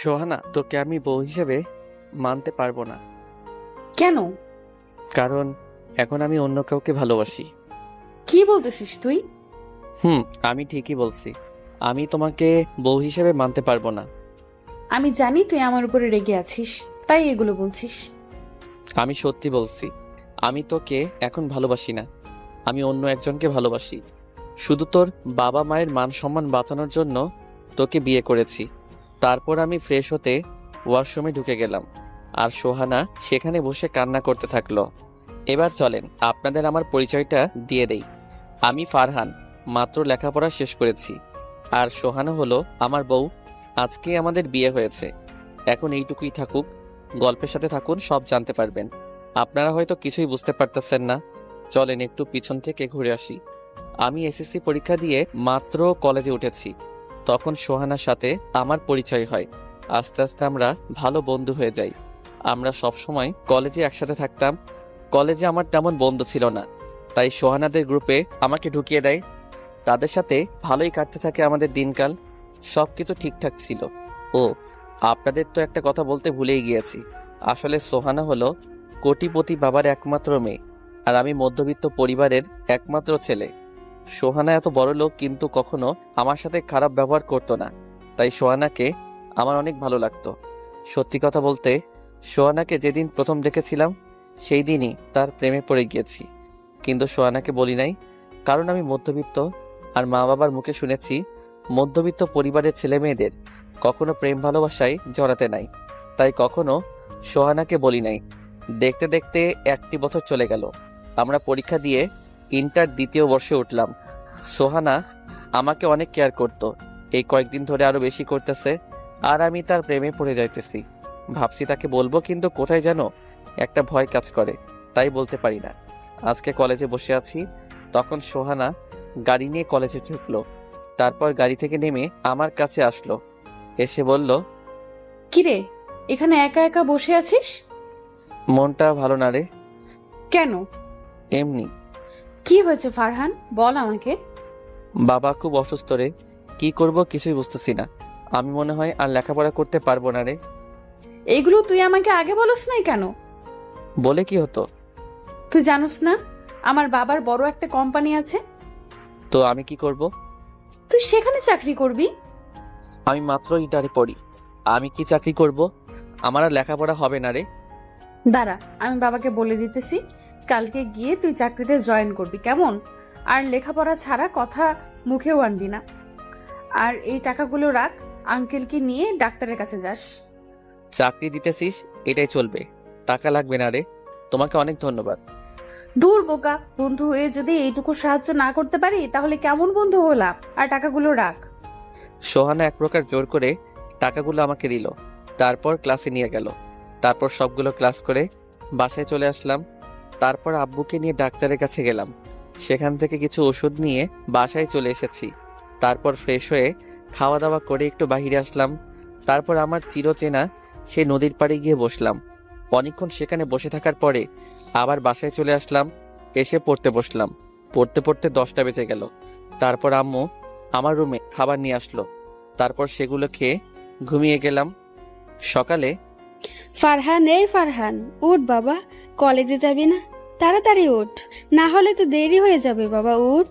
সোহানা, তোকে আমি বউ হিসেবে মানতে পারবো না। কেন? কারণ এখন আমি অন্য কাউকে ভালোবাসি। কি বলতেছিস তুই? আমি ঠিকই বলছি। আমি তোমাকে বউ হিসেবে মানতে পারবো না। আমি জানি তুই আমার উপরে রেগে আছিস, তাই এগুলো বলছিস। আমি সত্যি বলছি, আমি তোকে এখন ভালোবাসি না। আমি অন্য একজনকে ভালোবাসি। শুধু তোর বাবা মায়ের মান সম্মান বাঁচানোর জন্য তোকে বিয়ে করেছি। তারপর আমি ফ্রেশ হতে ওয়াশরুমে ঢুকে গেলাম, আর সোহানা সেখানে বসে কান্না করতে থাকলো। এবার চলেন আপনাদের আমার পরিচয়টা দিয়ে দেই। আমি ফারহান, মাত্র লেখাপড়া শেষ করেছি। আর সোহানা হলো আমার বউ। আজকে আমাদের বিয়ে হয়েছে। এখন এইটুকুই থাকুক, গল্পের সাথে থাকুন, সব জানতে পারবেন। আপনারা হয়তো কিছুই বুঝতে পারতেছেন না। চলেন একটু পিছন থেকে ঘুরে আসি। আমি এসএসসি পরীক্ষা দিয়ে মাত্র কলেজে উঠেছি। তখন সোহানার সাথে আমার পরিচয় হয়। আস্তে আস্তে আমরা ভালো বন্ধু হয়ে যাই। আমরা সব সময় কলেজে একসাথে থাকতাম। কলেজে আমার তেমন বন্ধু ছিল না, তাই সোহানাদের গ্রুপে আমাকে ঢুকিয়ে দেয়। তাদের সাথে ভালোই কাটতে থাকে আমাদের দিনকাল। সব কিছু ঠিকঠাক ছিল। ও, আপনাদের তো একটা কথা বলতে ভুলেই গিয়েছি। আসলে সোহানা হলো কোটিপতি বাবার একমাত্র মেয়ে, আর আমি মধ্যবিত্ত পরিবারের একমাত্র ছেলে। সোহানা এত বড় লোক, কিন্তু কখনো আমার সাথে খারাপ ব্যবহার করতো না। তাই সোহানাকে আমার অনেক ভালো লাগতো। সত্যি কথা বলতে, সোহানাকে যেদিন প্রথম দেখেছিলাম সেই দিনই তার প্রেমে পড়ে গিয়েছি। কিন্তু সোহানাকে বলি নাই, কারণ আমি মধ্যবিত্ত, আর মা বাবার মুখে শুনেছি মধ্যবিত্ত পরিবারের ছেলে মেয়েদের কখনো প্রেম ভালোবাসায় জড়াতে নাই। তাই কখনো সোহানাকে বলি নাই। দেখতে দেখতে 1টি বছর চলে গেল। আমরা পরীক্ষা দিয়ে ইন্টার দ্বিতীয় বর্ষে উঠলাম। সোহানা আমাকে অনেক কেয়ার করত। এই কয়েকদিন ধরে আরো বেশি করতেছে, আর আমি তার প্রেমে পড়ে যাইতেছি। ভাবছি তাকে বলবো, কিন্তু কোথায় যেন একটা ভয় কাজ করে, তাই বলতে পারি না। আজকে কলেজে বসে আছি, তখন সোহানা গাড়ি নিয়ে কলেজে ঢুকলো। তারপর গাড়ি থেকে নেমে আমার কাছে আসলো, এসে বলল, কিরে, এখানে একা একা বসে আছিস? মনটা ভালো না রে। কেন? এমনি। কি হয়েছে ফারহান, বল আমাকে। বাবা খুব অসুস্থ রে। কি করব কিছুই বুঝতেছি না। আমি মনে হয় আর লেখাপড়া করতে পারবো না রে। এগুলো তুই আমাকে আগে বলস নাই কেন? বলে কি হতো? তুই জানোস না আমার বাবার বড় একটা কোম্পানি আছে? তো আমি কি করব? তুই সেখানে চাকরি করবি। আমি মাত্র ইন্টারে পড়ি, আমি কি চাকরি করব? আমার আর লেখাপড়া হবে না রে। দাঁড়া, আমি বাবাকে বলে দিতেছি, কালকে গিয়ে তুই চাকরিতে জয়েন করবি, কেমন? আর লেখাপড়া ছাড়া কথা মুখেও আনবি না। আর এই টাকাগুলো রাখ, আঙ্কেলকে নিয়ে ডাক্তারের কাছে যাস। চাকরি দিতেছিস, এটাই চলবে। টাকা লাগবে না রে। তোমাকে অনেক ধন্যবাদ। দূর বোকা, বন্ধু হয়ে যদি এইটুকু সাহায্য না করতে পারি তাহলে কেমন বন্ধু হলাম? আর টাকাগুলো রাখ। সোহানা এক প্রকার জোর করে টাকাগুলো আমাকে দিল। তারপর ক্লাসে নিয়ে গেল। তারপর সবগুলো ক্লাস করে বাসায় চলে আসলাম। তারপর আব্বুকে নিয়ে ডাক্তারের কাছে গেলাম। সেখান থেকে কিছু ওষুধ নিয়ে বাসায় চলে এসেছি। তারপর ফ্রেশ হয়ে খাওয়া দাওয়া করে একটু বাইরে আসলাম। তারপর আমার চিরচেনা সেই নদীর পাড়ে গিয়ে বসলাম। অনেকক্ষণ সেখানে বসে থাকার পরে আবার বাসায় চলে আসলাম। এসে পড়তে বসলাম। পড়তে পড়তে 10টা বেজে গেল। তারপর আম্মু আমার রুমে খাবার নিয়ে আসলো। তারপর সেগুলো খেয়ে ঘুমিয়ে গেলাম। সকালে ফারহান, এই ফারহান, উঠ বাবা, কলেজে যাবি না? তাড়াতাড়ি উঠ, না হলে তো দেরি হয়ে যাবে বাবা, উঠ।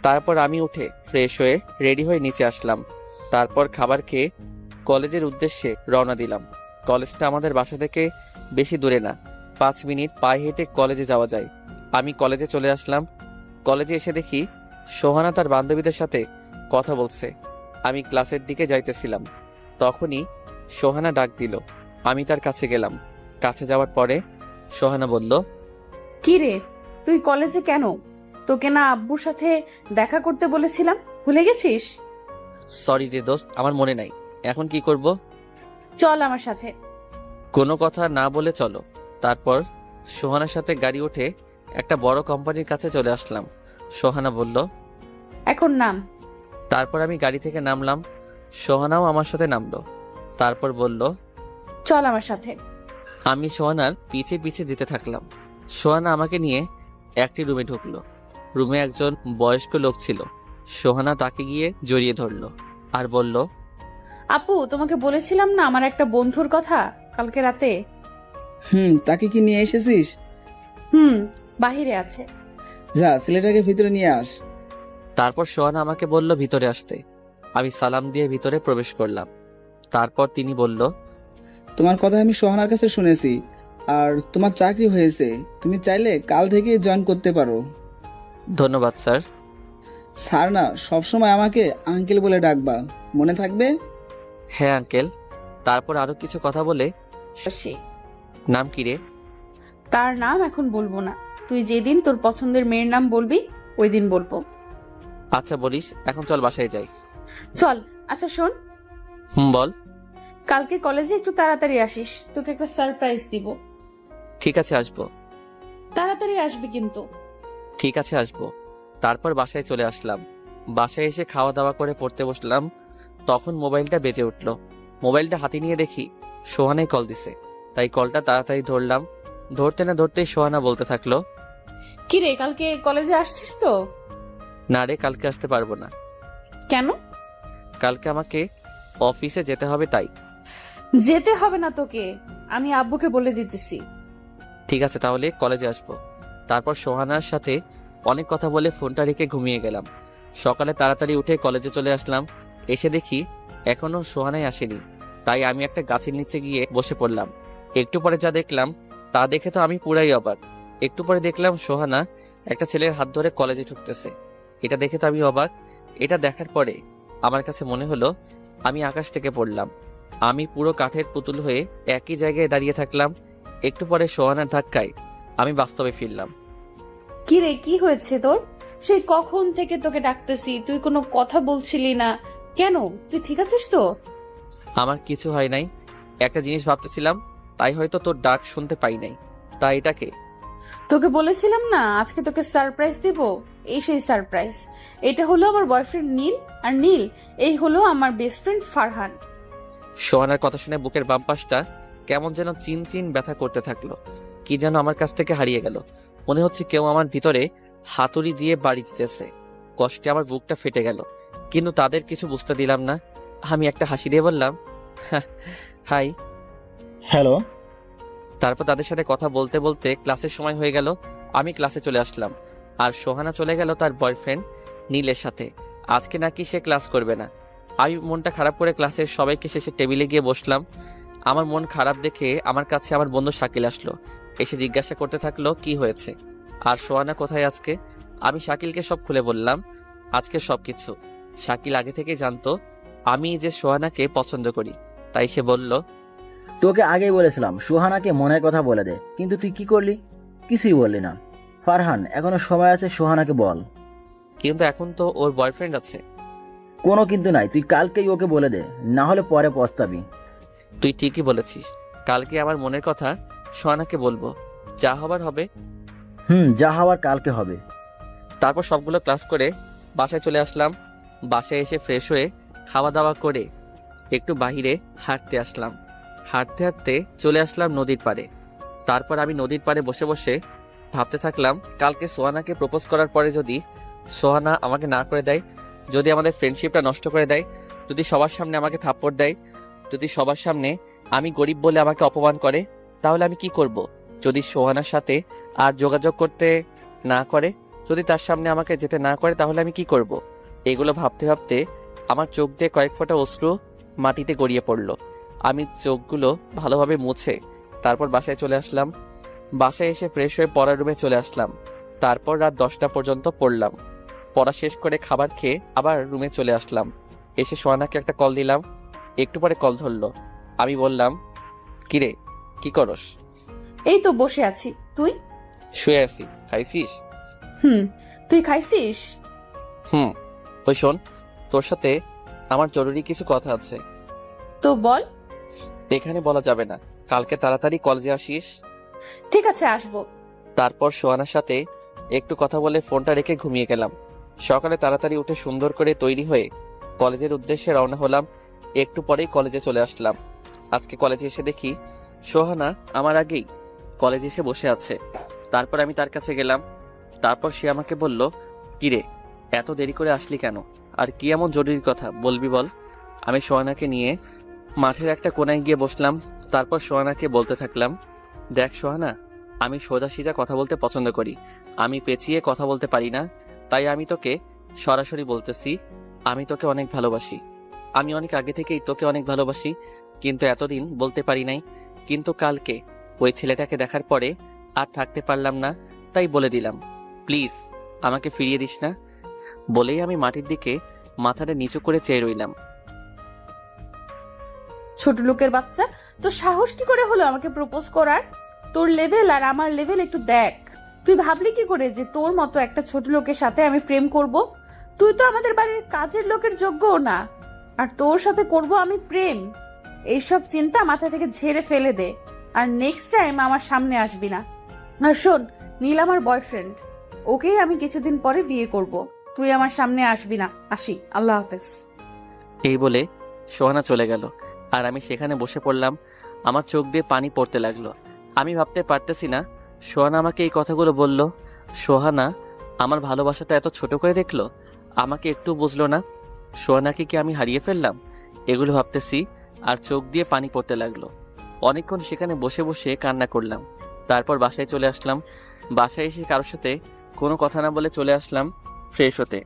তারপর আমি উঠে ফ্রেশ হয়ে রেডি হয়ে নিচে আসলাম। তারপর খাবার খেয়ে কলেজের উদ্দেশ্যে রওনা দিলাম। কলেজটা আমাদের বাসা থেকে বেশি দূরে না, 5 মিনিট পায়ে হেঁটে কলেজে যাওয়া যায়। আমি কলেজে চলে আসলাম। কলেজে এসে দেখি সোহানা তার বান্ধবীদের সাথে কথা বলছে। আমি ক্লাসের দিকে যাইতেছিলাম, তখনই সোহানা ডাক দিল। আমি তার কাছে গেলাম। কাছে যাওয়ার পরে সোহানা বলল, কি রে, তুই কলেজে কেন? তোকে না আব্বুর সাথে দেখা করতে বলেছিলাম, ভুলে গেছিস? সরি রে দোস্ত, আমার মনে নাই। এখন কি করব? চল আমার সাথে। কোনো কথা না বলে চলো। তারপর সোহানার সাথে গাড়ি উঠে একটা বড় কোম্পানির কাছে চলে আসলাম। সোহানা বলল, এখন নাম। তারপর আমি গাড়ি থেকে নামলাম। সোহানাও আমার সাথে নামলো। তারপর বলল, চল আমার সাথে। আমি সোহানার পিছে পিছে যেতে থাকলাম। সোহানা আমাকে নিয়ে একটি রুমে ঢুকলো। রুমে একজন বয়স্ক লোক ছিল। সোহানা তাকে গিয়ে জড়িয়ে ধরলো আর বলল, আপু, তোমাকে বলেছিলাম না আমার একটা বন্ধুর কথা কালকে রাতে? তাকে কি নিয়ে এসেছিস? হুম, বাহিরে আছে। যা, ছেলেটাকে ভিতরে নিয়ে আস। তারপর সোহানা আমাকে বলল ভিতরে আসতে। আমি সালাম দিয়ে ভিতরে প্রবেশ করলাম। তারপর তিনি বলল, তোমার কথা আমি সোহানার কাছে শুনেছি, আর তোমার চাকরি হয়েছে। তুমি চাইলে কাল থেকে জয়েন করতে পারো। ধন্যবাদ স্যার। স্যার না, সবসময় আমাকে আঙ্কেল বলে ডাকবা, মনে থাকবে? হ্যাঁ আঙ্কেল। তারপর আরো কিছু কথা বলে, সে নাম কি রে? তার নাম এখন বলবো না, তুই যেদিন তোর পছন্দের মেয়ের নাম বলবি ওই দিন বলবো। আচ্ছা বলিস, এখন চল বাসায় যাই। চল। আচ্ছা শোন, বল। কালকে কলেজে একটু তাড়াতাড়ি আসিস, তোকে একটা সারপ্রাইজ দিব। ঠিক আছে আসবো। তাড়াতাড়ি আসবি কিন্তু। ঠিক আছে আসবো। তারপর বাসায় চলে আসলাম। বাসায় এসে খাওয়া দাওয়া করে পড়তে বসলাম। তখন মোবাইলটা বেজে উঠল। মোবাইলটা হাতে নিয়ে দেখি সোহানাই কল দিছে। তাই কলটা তাড়াতাড়ি ধরলাম। ধরতে না ধরতেই সোহানা বলতে থাকলো, কি রে, কালকে কলেজে আসছিস তো? না রে, কালকে আসতে পারবো না। কেন? কালকে আমাকে অফিসে যেতে হবে তাই। যেতে হবে না তোকে, আমি আব্বুকে বলে দিতেছি। ঠিক আছে তাহলে কলেজে আসবো। তারপর সোহানার সাথে অনেক কথা বলে ফোনটা রেখে ঘুমিয়ে গেলাম। সকালে তাড়াতাড়ি উঠে কলেজে চলে আসলাম। এসে দেখি এখনো সোহানাই আসেনি। তাই আমি একটা গাছের নিচে গিয়ে বসে পড়লাম। একটু পরে যা দেখলাম তা দেখে তো আমি পুরাই অবাক। একটু পরে দেখলাম সোহানা একটা ছেলের হাত ধরে কলেজে ঢুকতেছে। এটা দেখে তো আমি অবাক। এটা দেখার পরে আমার কাছে মনে হলো আমি আকাশ থেকে পড়লাম। আমি পুরো কাঠের পুতুল হয়ে একই জায়গায় দাঁড়িয়ে থাকলাম। একটু পরে সোহানার ধাক্কায় আমি বাস্তবে ফিরলাম। কি রে, কি হয়েছে তোর? সেই কখন থেকে তোকে ডাকতেছি, তুই কোনো কথা বলছিলি না কেন? তুই ঠিক আছিস তো? আমার কিছু হয় নাই, একটা জিনিস ভাবতেছিলাম, তাই হয়তো তোর ডাক শুনতে পাই নাই। তাই এটাকে তোকে বলেছিলাম না আজকে তোকে সারপ্রাইজ দিব। এই সেই সারপ্রাইজ। এটা হলো আমার বয়ফ্রেন্ড নীল, আর নীল এই হলো আমার বেস্ট ফ্রেন্ড ফারহান। সোহানার কথা শুনে বুকের বাম পাশটা কেমন যেন চিন চিন ব্যথা করতে থাকলো। কি যেন আমার কাছ থেকে হারিয়ে গেল। মনে হচ্ছে কেউ আমার ভিতরে হাতুড়ি দিয়ে বাড়ি দিতেছে। কষ্টে আমার বুকটা ফেটে গেল, কিন্তু তাদের কিছু বুঝতে দিলাম না। আমি একটা হাসি দিয়ে বললাম, হাই। হ্যালো। তারপর তাদের সাথে কথা বলতে বলতে ক্লাসের সময় হয়ে গেল। আমি ক্লাসে চলে আসলাম, আর সোহানা চলে গেল তার বয়ফ্রেন্ড নীলের সাথে। আজকে নাকি সে ক্লাস করবে না। আমি মনটা খারাপ করে ক্লাসের সবাইকে শেষে টেবিলে গিয়ে বসলাম। আমার মন খারাপ দেখে আমার কাছে আমার বন্ধু শাকিল আসলো। এসে জিজ্ঞাসা করতে থাকলো কি হয়েছে আর সোহানা কোথায় আজকে। আমি শাকিলকে সব খুলে বললাম, আজকে সবকিছু। শাকিল আগে থেকে জানতো আমি যে সোহানাকে পছন্দ করি। তাই সে বলল, তোকে আগেই বলেছিলাম সুহানাকে মনের কথা বলে দে, কিন্তু তুই কি করলি? কিছুই বললি না। ফারহান, এখনো সময় আছে, সুহানাকে বল। কিন্তু এখন তো ওর বয়ফ্রেন্ড আছে। কোনো কিন্তু নাই, তুই কালকেই ওকে বলে দে, না হলে পরে পস্তাবি। তুই ঠিকই বলেছিস, কালকে আমার মনের কথা সোহানাকে বলবো। যা হবার হবে। যা হওয়ার কালকে হবে। তারপর সবগুলো ক্লাস করে বাসায় চলে আসলাম। বাসায় এসে ফ্রেশ হয়ে খাওয়া দাওয়া করে একটু বাইরে হাঁটতে আসলাম। হাঁটতে হাঁটতে চলে আসলাম নদীর পাড়ে। তারপর আমি নদীর পাড়ে বসে বসে ভাবতে থাকলাম, কালকে সোহানাকে প্রপোজ করার পরে যদি সোহানা আমাকে না করে দেয়, যদি আমাদের ফ্রেন্ডশিপটা নষ্ট করে দেয়, যদি সবার সামনে আমাকে থাপ্পড় দেয়, যদি সবার সামনে আমি গরিব বলে আমাকে অপমান করে, তাহলে আমি কি করব? যদি সোহানার সাথে আর যোগাযোগ করতে না করে, যদি তার সামনে আমাকে যেতে না করে, তাহলে আমি কি করব? এগুলো ভাবতে ভাবতে আমার চোখ দিয়ে কয়েক ফোঁটা অশ্রু মাটিতে গড়িয়ে পড়ল। আমি চোখগুলো ভালোভাবে মুছে তারপর বাসায় চলে আসলাম। বাসায় এসে ফ্রেশ হয়ে পড়ার রুমে চলে আসলাম। তারপর রাত 10টা পর্যন্ত পড়লাম। পড়া শেষ করে খাবার খেয়ে আবার রুমে চলে আসলাম। এসে সোহানাকে একটা কল দিলাম। একটু পরে কল ধরলো। আমি বললাম, কিরে কি করস? এই তো বসে আছি, তুই? শুয়ে আছি। খাইছিস? তুই খাইছিস? ওই শোন, তোর সাথে আমার জরুরি কিছু কথা আছে। তো বল। এখানে বলা যাবে না। কালকে তাড়াতাড়ি কলেজে আসিস। ঠিক আছে, আসবো। তারপর সোহানার সাথে একটু কথা বলে ফোনটা রেখে ঘুমিয়ে গেলাম। সকালে তাড়াতাড়ি উঠে সুন্দর করে তৈরি হয়ে কলেজের উদ্দেশ্যে রওনা হলাম। একটু পরেই কলেজে চলে আসলাম। আজকে কলেজে এসে দেখি সোহানা আমার আগেই কলেজে এসে বসে আছে। তারপর আমি তার কাছে গেলাম। তারপর সে আমাকে বলল, কিরে এত দেরি করে আসলি কেন? আর কি এমন জরুরি কথা বলবি বল। আমি সোহানাকে নিয়ে মাঠের একটা কোনায় গিয়ে বসলাম। তারপর সোহানাকে বলতে থাকলাম, দেখ সোহানা, আমি সোজাসিজা কথা বলতে পছন্দ করি। আমি পেঁচিয়ে কথা বলতে পারি না। তাই আমি তোকে সরাসরি বলতেছি, আমি তোকে অনেক ভালোবাসি। আমি অনেক আগে থেকেই তোকে অনেক ভালোবাসি, কিন্তু এতদিন বলতে পারি নাই। কিন্তু কালকে ওই ছেলেটাকে দেখার পরে আর থাকতে পারলাম না, তাই বলে দিলাম। প্লিজ আমাকে ফিরিয়ে দিস না। বলেই আমি মাটির দিকে মাথাটা নিচু করে চেয়ে রইলাম। ছোট লোকের বাচ্চা, তোর সাহস কি করে হলো আমাকে প্রপোজ করার? তোর লেভেল আর আমার লেভেল একটু দেখ। তুই ভাবলি কি করে যে তোর মতো একটা ছোট লোকের সাথে আমি প্রেম করব? তুই তো আমাদের বাড়ির কাজের লোকের যোগ্যও না, আর তোর সাথে করব আমি প্রেম? এইসব চিন্তা মাথা থেকে ঝেড়ে ফেলে দে, আর নেক্সট টাইম আমার সামনে আসবি না। আর শোন, নীল আমার বয়ফ্রেন্ড, ওকেই আমি কিছুদিন পরে বিয়ে করব। তুই আমার সামনে আসবি না। আসি, আল্লাহ হাফেজ। এই বলে সোহানা চলে গেল, আর আমি সেখানে বসে পড়লাম। আমার চোখ দিয়ে পানি পড়তে লাগলো। আমি ভাবতে পারতেছি না সোহানা আমাকে এই কথাগুলো বলল। সোহানা আমার ভালোবাসাটা এত ছোট করে দেখলো, আমাকে একটু বুঝলো না। সোহানাকে কি আমি হারিয়ে ফেললাম? এগুলো ভাবতেছি আর চোখ দিয়ে পানি পড়তে লাগলো। অনেকক্ষণ সেখানে বসে বসে কান্না করলাম। তারপর বাসায় চলে আসলাম। বাসায় এসে কারোর সাথে কোনো কথা না বলে চলে আসলাম ফ্রেশ হতে।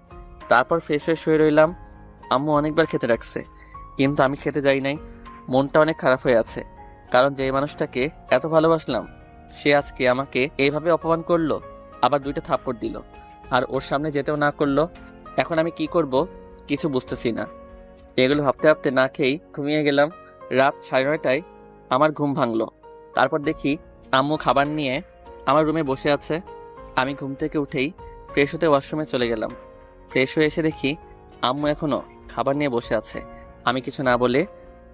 তারপর ফ্রেশ হয়ে শুয়ে রইলাম। আম্মু অনেকবার খেতে রাখছে, কিন্তু আমি খেতে যাই নাই। মনটা অনেক খারাপ হয়ে আছে, কারণ যে মানুষটাকে এত ভালোবাসলাম সে আজকে আমাকে এইভাবে অপমান করলো, আবার 2টা থাপ্পড় দিল, আর ওর সামনে যেতেও না করলো। এখন আমি কি করব কিছু বুঝতেছি না। এগুলো ভাবতে ভাবতে না খেয়েই ঘুমিয়ে গেলাম। রাত 9:30টায় আমার ঘুম ভাঙলো। তারপর দেখি আম্মু খাবার নিয়ে আমার রুমে বসে আছে। আমি ঘুম থেকে উঠেই ফ্রেশ হতে ওয়াশরুমে চলে গেলাম। ফ্রেশ হয়ে এসে দেখি আম্মু এখনও খাবার নিয়ে বসে আছে। আমি কিছু না বলে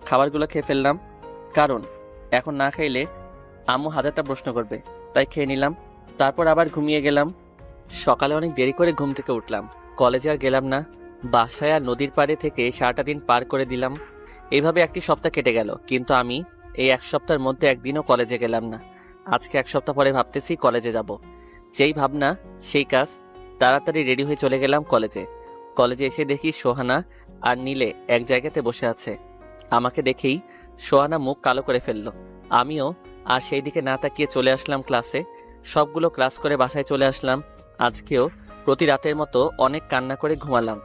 খাবারগুলো খেয়ে ফেললাম, কারণ এখন না খাইলে আম্মু 1000টা প্রশ্ন করবে, তাই খেয়ে নিলাম। তারপর আবার ঘুমিয়ে গেলাম। সকালে অনেক দেরি করে ঘুম থেকে উঠলাম। কলেজে আর গেলাম না। বাসায় আর নদীর পাড়ে থেকে সারাটা দিন পার করে দিলাম। এইভাবে একটি সপ্তাহ কেটে গেল, কিন্তু আমি এই 1 সপ্তাহের মধ্যে একদিনও কলেজে গেলাম না। আজকে 1 সপ্তাহ পরে ভাবতেছি কলেজে যাব। যেই ভাবনা সেই কাজ। তাড়াতাড়ি রেডি হয়ে চলে গেলাম কলেজে। কলেজে এসে দেখি সোহানা আর নীলে এক জায়গাতে বসে আছে। আমাকে দেখেই সোহানা মুখ কালো করে ফেললো। আমিও আর সেই দিকে না তাকিয়ে চলে আসলাম ক্লাসে। সবগুলো ক্লাস করে বাসায় চলে আসলাম। আজকেও প্রতি রাতের মতো অনেক কান্না করে ঘুমালাম।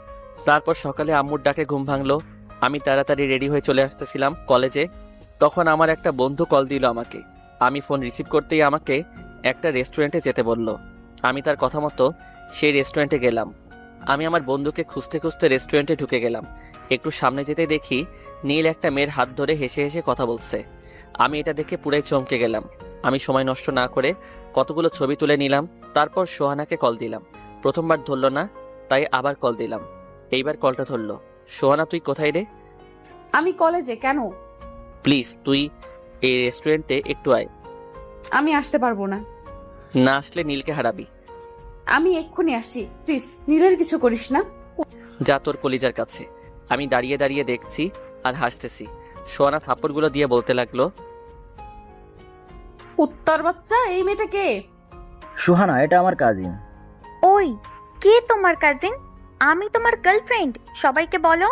তারপর সকালে আম্মুর ডাকে ঘুম ভাঙলো। আমি তাড়াতাড়ি রেডি হয়ে চলে আসতেছিলাম কলেজে। তখন আমার একটা বন্ধু কল দিল আমাকে। আমি ফোন রিসিভ করতেই আমাকে একটা রেস্টুরেন্টে যেতে বলল। আমি তার কথা মতো সেই রেস্টুরেন্টে গেলাম। আমি আমার বন্ধুকে খুঁজতে খুঁজতে রেস্টুরেন্টে ঢুকে গেলাম। একটু সামনে যেতে দেখি নীল একটা মেয়ের হাত ধরে হেসে হেসে কথা বলছে। আমি এটা দেখে পুরাই চমকে গেলাম। আমি সময় নষ্ট না করে কতগুলো ছবি তুলে নিলাম। তারপর সোহানাকে কল দিলাম। প্রথমবার ধরলো না, তাই আবার কল দিলাম। এইবার কলটা ধরলো। সোহানা, তুই কোথায় রে? আমি কলেজে। কেন? প্লিজ তুই এই রেস্টুরেন্টে একটু আয়। আমি আসতে পারবো না। না আসলে নীলকে হারাবি। আমি এক্ষুনি আসছি, প্লিজ নীলের কিছু করিস না। যা তোর কলিজার কাছে। আমি দাঁড়িয়ে দাঁড়িয়ে দেখছি আর হাসতেছি। সোহানা থাপ্পড়গুলো দিয়ে বলতে লাগলো, উত্তর বাচ্চা, এই মেয়েটা কে? সুহানা, এটা আমার কাজিন। ওই, কে তোমার কাজিন? আমি তোমার গার্লফ্রেন্ড, সবাইকে বলো।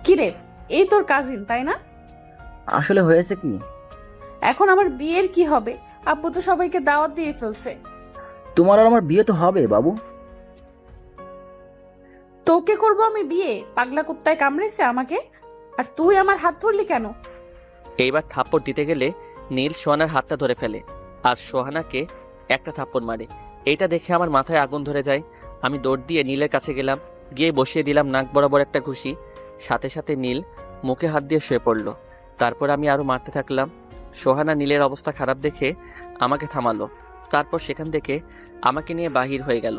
কিরে, এই তোর কাজিন তাই না? আসলে হয়েছে কি, এখন আমার বিয়ের কি হবে? আব্বু তো সবাইকে দাওয়াত দিয়ে ফেলছে। তোমার আর আমার বিয়ে তো হবে বাবু। তোকে করবো আমি বিয়ে? পাগলা কুত্তায় কামড়েছে আমাকে, আর তুই আমার হাত ধরলি কেন? এইবার থাপ্পড় দিতে গেলে নীল সোহানার হাতটা ধরে ফেলে আর সোহানাকে একটা থাপ্পড় মারে। এইটা দেখে আমার মাথায় আগুন ধরে যায়। আমি দৌড় দিয়ে নীলের কাছে গেলাম, গিয়ে বসিয়ে দিলাম নাক বরাবর একটা ঘুষি। সাথে সাথে নীল মুখে হাত দিয়ে শুয়ে পড়লো। তারপর আমি আরও মারতে থাকলাম। সোহানা নীলের অবস্থা খারাপ দেখে আমাকে থামালো। তারপর সেখান থেকে আমাকে নিয়ে বাহির হয়ে গেল।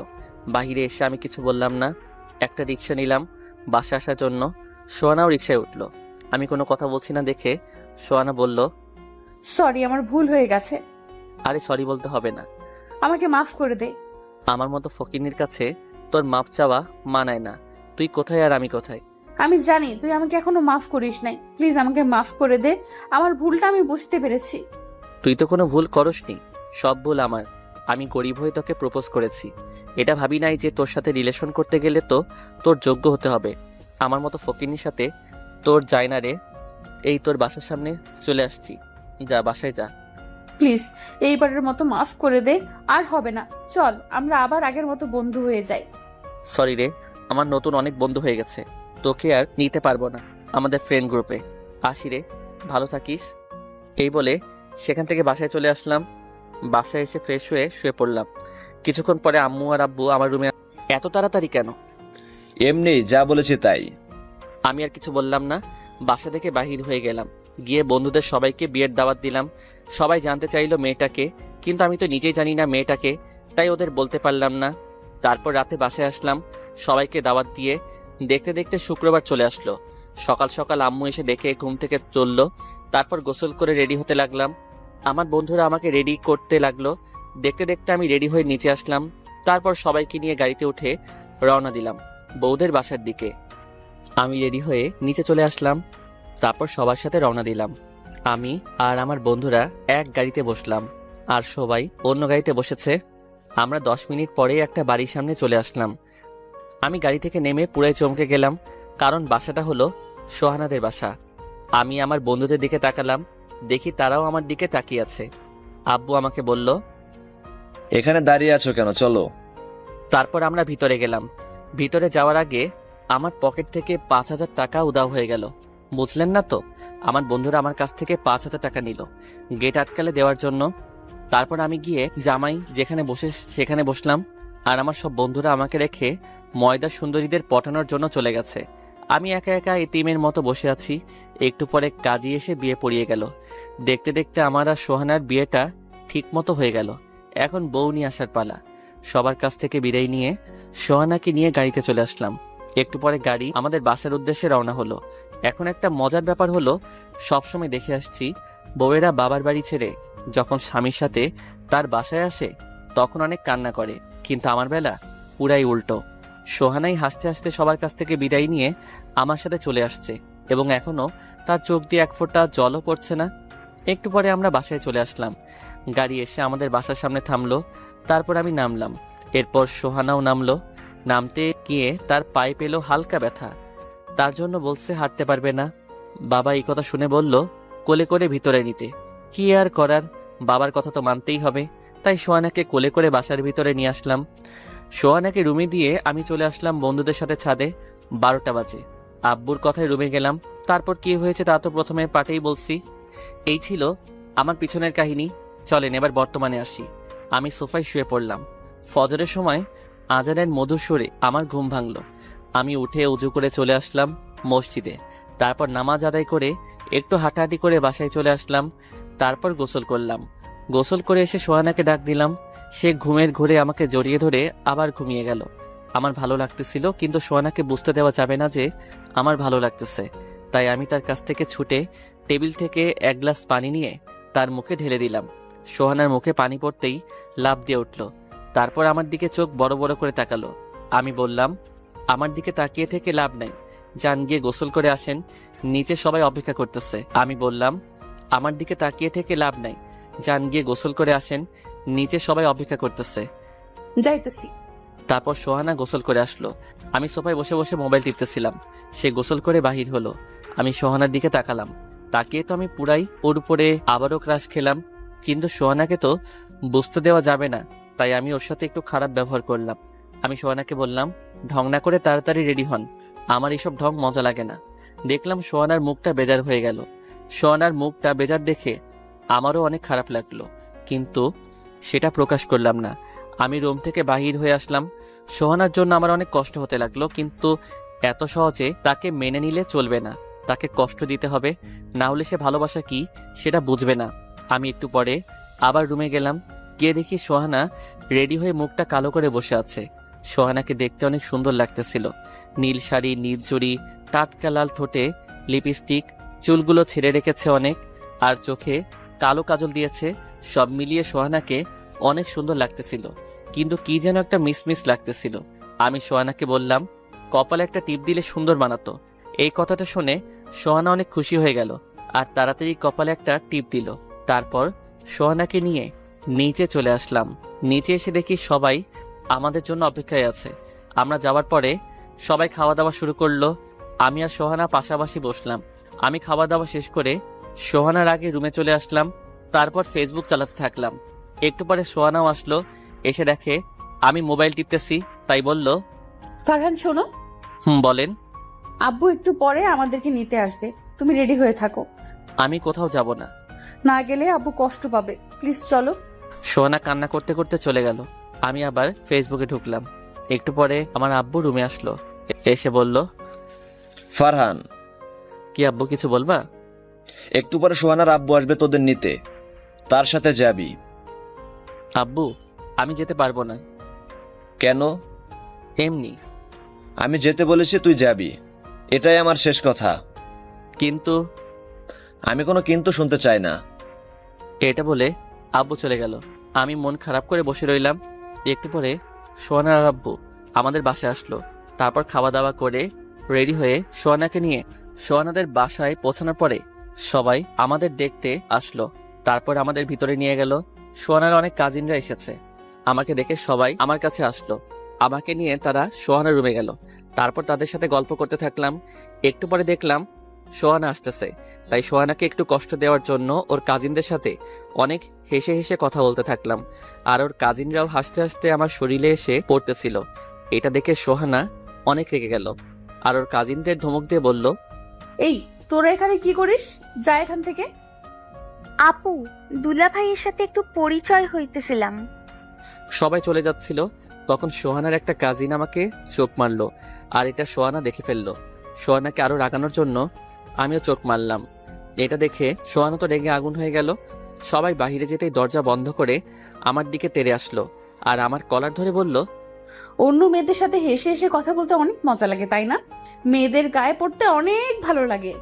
বাহিরে এসে আমি কিছু বললাম না। একটা রিক্সা নিলাম বাসা আসার জন্য। সোহানাও রিক্সায় উঠলো। আমি কোনো কথা বলছি না দেখে সোহানা বলল, সরি, আমার ভুল হয়ে গেছে, আরে সরি বলতে হবে না। আমাকে মাফ করে দে। আমার মতো ফকিন্নির কাছে তোর মাপ চাওয়া মানায় না। তুই কোথায় আর আমি কোথায়? আমি জানি তুই আমাকে এখনো মাফ করিস নাই, প্লিজ আমাকে মাফ করে দে। আমার ভুলটা আমি বুঝতে পেরেছি। তুই তো কোনো ভুল করসনি, সব ভুল আমার। আমি গরিব হয়ে তোকে প্রপোজ করেছি। এটা ভাবি নাই যে তোর সাথে রিলেশন করতে গেলে তো তোর যোগ্য হতে হবে। আমার মতো ফকিন্নির সাথে তোর যাই না রে, এই তোর বাসার সামনে চলে আসছি, যা বাসায় যা। প্লিজ এইবারের মতো মাফ করে দে, আর হবে না। চল আমরা আবার আগের মতো বন্ধু হয়ে যাই। সরি রে, আমার নতুন অনেক বন্ধু হয়ে গেছে, তোকে আর নিতে পারবো না আমাদের ফ্রেন্ড গ্রুপে। আসি রে, ভালো থাকিস। এই বলে সেখান থেকে বাসায় চলে আসলাম। বাসায় এসে ফ্রেশ হয়ে শুয়ে পড়লাম। কিছুক্ষণ পরে আম্মু আর আব্বু আমার রুমে। এত তাড়াতাড়ি কেন? এমনি যা বলেছি তাই। আমি আর কিছু বললাম না, বাসা থেকে বাহির হয়ে গেলাম। গিয়ে বন্ধুদের সবাইকে বিয়ের দাওয়াত দিলাম। সবাই জানতে চাইলো মেয়েটাকে, কিন্তু আমি তো নিজেই জানি না মেয়েটাকে, তাই ওদের বলতে পারলাম না। তারপর রাতে বাসায় আসলাম, সবাইকে দাওয়াত দিয়ে। দেখতে দেখতে শুক্রবার চলে আসলো। সকাল সকাল আম্মু এসে দেখে ঘুম থেকে চললো। তারপর গোসল করে রেডি হতে লাগলাম। আমার বন্ধুরা আমাকে রেডি করতে লাগলো। দেখতে দেখতে আমি রেডি হয়ে নিচে আসলাম। তারপর সবাইকে নিয়ে গাড়িতে উঠে রওনা দিলাম বউদের বাসার দিকে। আমি রেডি হয়ে নিচে চলে আসলাম। তারপর সবার সাথে রওনা দিলাম। আমি আর আমার বন্ধুরা এক গাড়িতে বসলাম, আর সবাই অন্য গাড়িতে বসেছে। আমরা 10 মিনিট পরেই একটা বাড়ির সামনে চলে আসলাম। আমি গাড়ি থেকে নেমে পুরাই চমকে গেলাম, কারণ বাসাটা হলো সোহানাদের বাসা। আমি আমার বন্ধুদের দিকে তাকালাম, দেখি তারাও আমার দিকে তাকিয়ে আছে। আব্বু আমাকে বলল, এখানে দাঁড়িয়ে আছো কেন, চলো। তারপর আমরা ভিতরে গেলাম। ভিতরে যাওয়ার আগে আমার পকেট থেকে 5,000 টাকা উধাও হয়ে গেল। বুঝলেন না তো, আমার বন্ধুরা আমার কাছ থেকে 5,000 টাকা নিল গেট আটকালে দেওয়ার জন্য। তারপর আমি গিয়ে জামাই যেখানে বসে সেখানে বসলাম, আর আমার সব বন্ধুরা আমাকে রেখে ময়দা সুন্দরীদের পটানোর জন্য চলে গেছে। আমি একা একা এতিমের মতো বসে আছি। একটু পরে কাজী এসে বিয়ে পড়িয়ে গেল। দেখতে দেখতে আমার আর সোহানার বিয়েটা ঠিক মতো হয়ে গেল। এখন বউ নিয়ে আসার পালা। সবার কাছ থেকে বিদায় নিয়ে সোহানাকে নিয়ে গাড়িতে চলে আসলাম। একটু পরে গাড়ি আমাদের বাসার উদ্দেশ্যে রওনা হলো। এখন একটা মজার ব্যাপার হলো, সবসময় দেখে আসছি বউয়েরা বাবার বাড়ি ছেড়ে যখন স্বামীর সাথে তার বাসায় আসে তখন অনেক কান্না করে, কিন্তু আমার বেলা পুরাই উল্টো। সোহানাই হাসতে হাসতে সবার কাছ থেকে বিদায় নিয়ে আমার সাথে চলে আসছে, এবং এখনো তার চোখ দিয়ে এক ফোঁটা জলও পড়ছে না। একটু পরে আমরা বাসায় চলে আসলাম। গাড়ি এসে আমাদের বাসার সামনে থামলো। তারপর আমি নামলাম। এরপর সোহানাও নামলো। নামতে গিয়ে তার পায়ে পেল হালকা ব্যথা, তার জন্য বলছে হাঁটতে পারবে না। বাবা এই কথা শুনে বলল কোলে করে ভিতরে নিতে। কি আর করার, বাবার কথা তো মানতেই হবে। তাই সোহানাকে কোলে করে বাসার ভিতরে নিয়ে আসলাম। সোহানাকে রুমে দিয়ে আমি চলে আসলাম বন্ধুদের সাথে ছাদে। 12টা বাজে। আব্বুর কথায় রুমে গেলাম। তারপর কি হয়েছে তা তো প্রথমে পাটেই বলছি। এই ছিল আমার পিছনের কাহিনী। চলেন এবার বর্তমানে আসি। আমি সোফায় শুয়ে পড়লাম। ফজরের সময় আজানের মধুর সুরে আমার ঘুম ভাঙল। আমি উঠে উজু করে চলে আসলাম মসজিদে। তারপর নামাজ আদায় করে একটু হাঁটাহাঁটি করে বাসায় চলে আসলাম। তারপর গোসল করলাম। গোসল করে এসে সোহানাকে ডাক দিলাম। সে ঘুমের ঘোরে আমাকে জড়িয়ে ধরে আবার ঘুমিয়ে গেল। আমার ভালো লাগতেছিল, কিন্তু সোহানাকে বুঝতে দেওয়া যাবে না যে আমার ভালো লাগতেছে। তাই আমি তার কাছ থেকে ছুটে টেবিল থেকে এক গ্লাস পানি নিয়ে তার মুখে ঢেলে দিলাম। সোহানার মুখে পানি পড়তেই লাফ দিয়ে উঠল। তারপর আমার দিকে চোখ বড় বড় করে তাকালো। আমি বললাম, আমার দিকে তাকিয়ে থেকে লাভ নাই, যান গিয়ে গোসল করে আসেন, নিচে সবাই অপেক্ষা করতেছে। আমি বললাম, আমার দিকে তাকিয়ে থেকে লাভ নাই, যান গিয়ে গোসল করে আসেন, নিচে সবাই অপেক্ষা করতেছে। যাইতেছি। তারপর সোহানা গোসল করে আসলো। আমি সোফায় বসে বসে মোবাইল টিপতেছিলাম। সে গোসল করে বাহির হলো। আমি সোহানার দিকে তাকালাম। তাকিয়ে তো আমি পুরাই ওর উপরে আবারও ক্রাশ খেলাম, কিন্তু সোহানাকে তো বুঝতে দেওয়া যাবে না, তাই আমি ওর সাথে একটু খারাপ ব্যবহার করলাম। আমি সোহানাকে বললাম, ঢং না করে তাড়াতাড়ি রেডি হন, আমার এইসব ঢং মজা লাগে না। দেখলাম সোহানার মুখটা বেজার হয়ে গেল। সোহানার মুখটা বেজার দেখে আমারও অনেক খারাপ লাগলো, কিন্তু সেটা প্রকাশ করলাম না। আমি রুম থেকে বাহির হয়ে আসলাম। সোহানার জন্য আমার অনেক কষ্ট হতে লাগলো, কিন্তু এত সহজে তাকে মেনে নিলে চলবে না, তাকে কষ্ট দিতে হবে, না হলে সে ভালোবাসা কি সেটা বুঝবে না। আমি একটু পরে আবার রুমে গেলাম। গিয়ে দেখি সোহানা রেডি হয়ে মুখটা কালো করে বসে আছে। সোহানাকে দেখতে অনেক সুন্দর লাগতেছিল। নীল শাড়ি, নীল চুড়ি, টাটকা লাল ঠোঁটে লিপস্টিক, চুলগুলো ছেড়ে রেখেছে অনেক, আর চোখে কালো কাজল দিয়েছে। সব মিলিয়ে সোহানাকে অনেক সুন্দর লাগতেছিল, কিন্তু কি যেন একটা মিসমিস লাগতেছিল। আমি সোহানাকে বললাম, কপালে একটা টিপ দিলে সুন্দর বানাতো। এই কথাটা শুনে সোহানা অনেক খুশি হয়ে গেল, আর তাড়াতাড়ি কপালে একটা টিপ দিল। তারপর সোহানাকে নিয়ে নিচে চলে আসলাম। নিচে এসে দেখি সবাই আমাদের জন্য অপেক্ষায় আছে। আমরা যাওয়ার পরে সবাই খাওয়া দাওয়া শুরু করলো। আমি আর সোহানা পাশাপাশি বসলাম। আমি খাওয়া দাওয়া শেষ করে সোহানার আগে রুমে চলে আসলাম। তারপর ফেসবুক চালাতে থাকলাম। একটু পরে সোহানাও আসলো। এসে দেখে আমি মোবাইল টিপতেছি, তাই বলল, ফারহান শোনো, বলেন। আব্বু একটু পরে আমাদেরকে নিতে আসবে, তুমি রেডি হয়ে থাকো। আমি কোথাও যাব না। না গেলে আব্বু কষ্ট পাবে, প্লিজ চলো। সোহানা কান্না করতে করতে চলে গেল। আমি আবার ফেসবুকে ঢুকলাম। একটু পরে আমার আব্বু রুমে আসলো। এসে বলল, ফারহান, কি আব্বু কিছু বলবা? একটু পরে সোহানার আব্বু আসবে তোদের নিতে, তার সাথে যাবি। আব্বু, আমি যেতে পারবো না। কেন? এমনি। আমি যেতে বলেছি, তুই যাবি, এটাই আমার শেষ কথা। কিন্তু আমি কোনো কিন্তু শুনতে চাই না। এটা বলে আব্বু চলে গেল। আমি মন খারাপ করে বসে রইলাম। একটু পরে সোহানার আব্বু আমাদের বাসায় আসলো। তারপর খাওয়া দাওয়া করে রেডি হয়ে সোহানাকে নিয়ে সোহানাদের বাসায় পৌঁছানোর পরে সবাই আমাদের দেখতে আসলো। তারপর আমাদের ভিতরে নিয়ে গেল। সোহানার অনেক কাজিনরা এসেছে। আমাকে দেখে সবাই আমার কাছে আসলো। আমাকে নিয়ে তারা সোহানার রুমে গেল। তারপর তাদের সাথে গল্প করতে থাকলাম। একটু পরে দেখলাম সোহানা আসতেছে। তাই সোহানাকে একটু কষ্ট দেওয়ার জন্য ওর কাজিনদের সাথে অনেক হেসে হেসে কথা বলতে থাকলাম। আর ওর কাজিনরাও হাসতে হাসতে আমার শরীরে এসে পড়তেছিল। এটা দেখে সোহানা অনেক রেগে গেল আর ওর কাজিনদের ধমক দিয়ে বলল, এই তোরা এখানে কি করিস? যা এখান থেকে। আপু, দুলা ভাইয়ের সাথে একটু পরিচয় হইতেছিলাম। সবাই চলে যাচ্ছিল। তখন সোহানার একটা কাজিন আমাকে চোখ মারলো আর এটা সোহানা দেখে ফেললো। সোহানাকে আরো রাগানোর জন্য আমিও চোখ মারলাম। এটা দেখে সোহানা তো রেগে আগুন হয়ে গেল। সবাই বাইরে যেতেই দরজা বন্ধ করে আমার দিকে তেড়ে আসলো আর আমার কলার ধরে বলল, অন্য মেয়েদের সাথে হেসে হেসে কথা বলতে অনেক মজা লাগে, তাই না? মেয়েদের গায়ে পড়তে অনেক ভালো লাগে,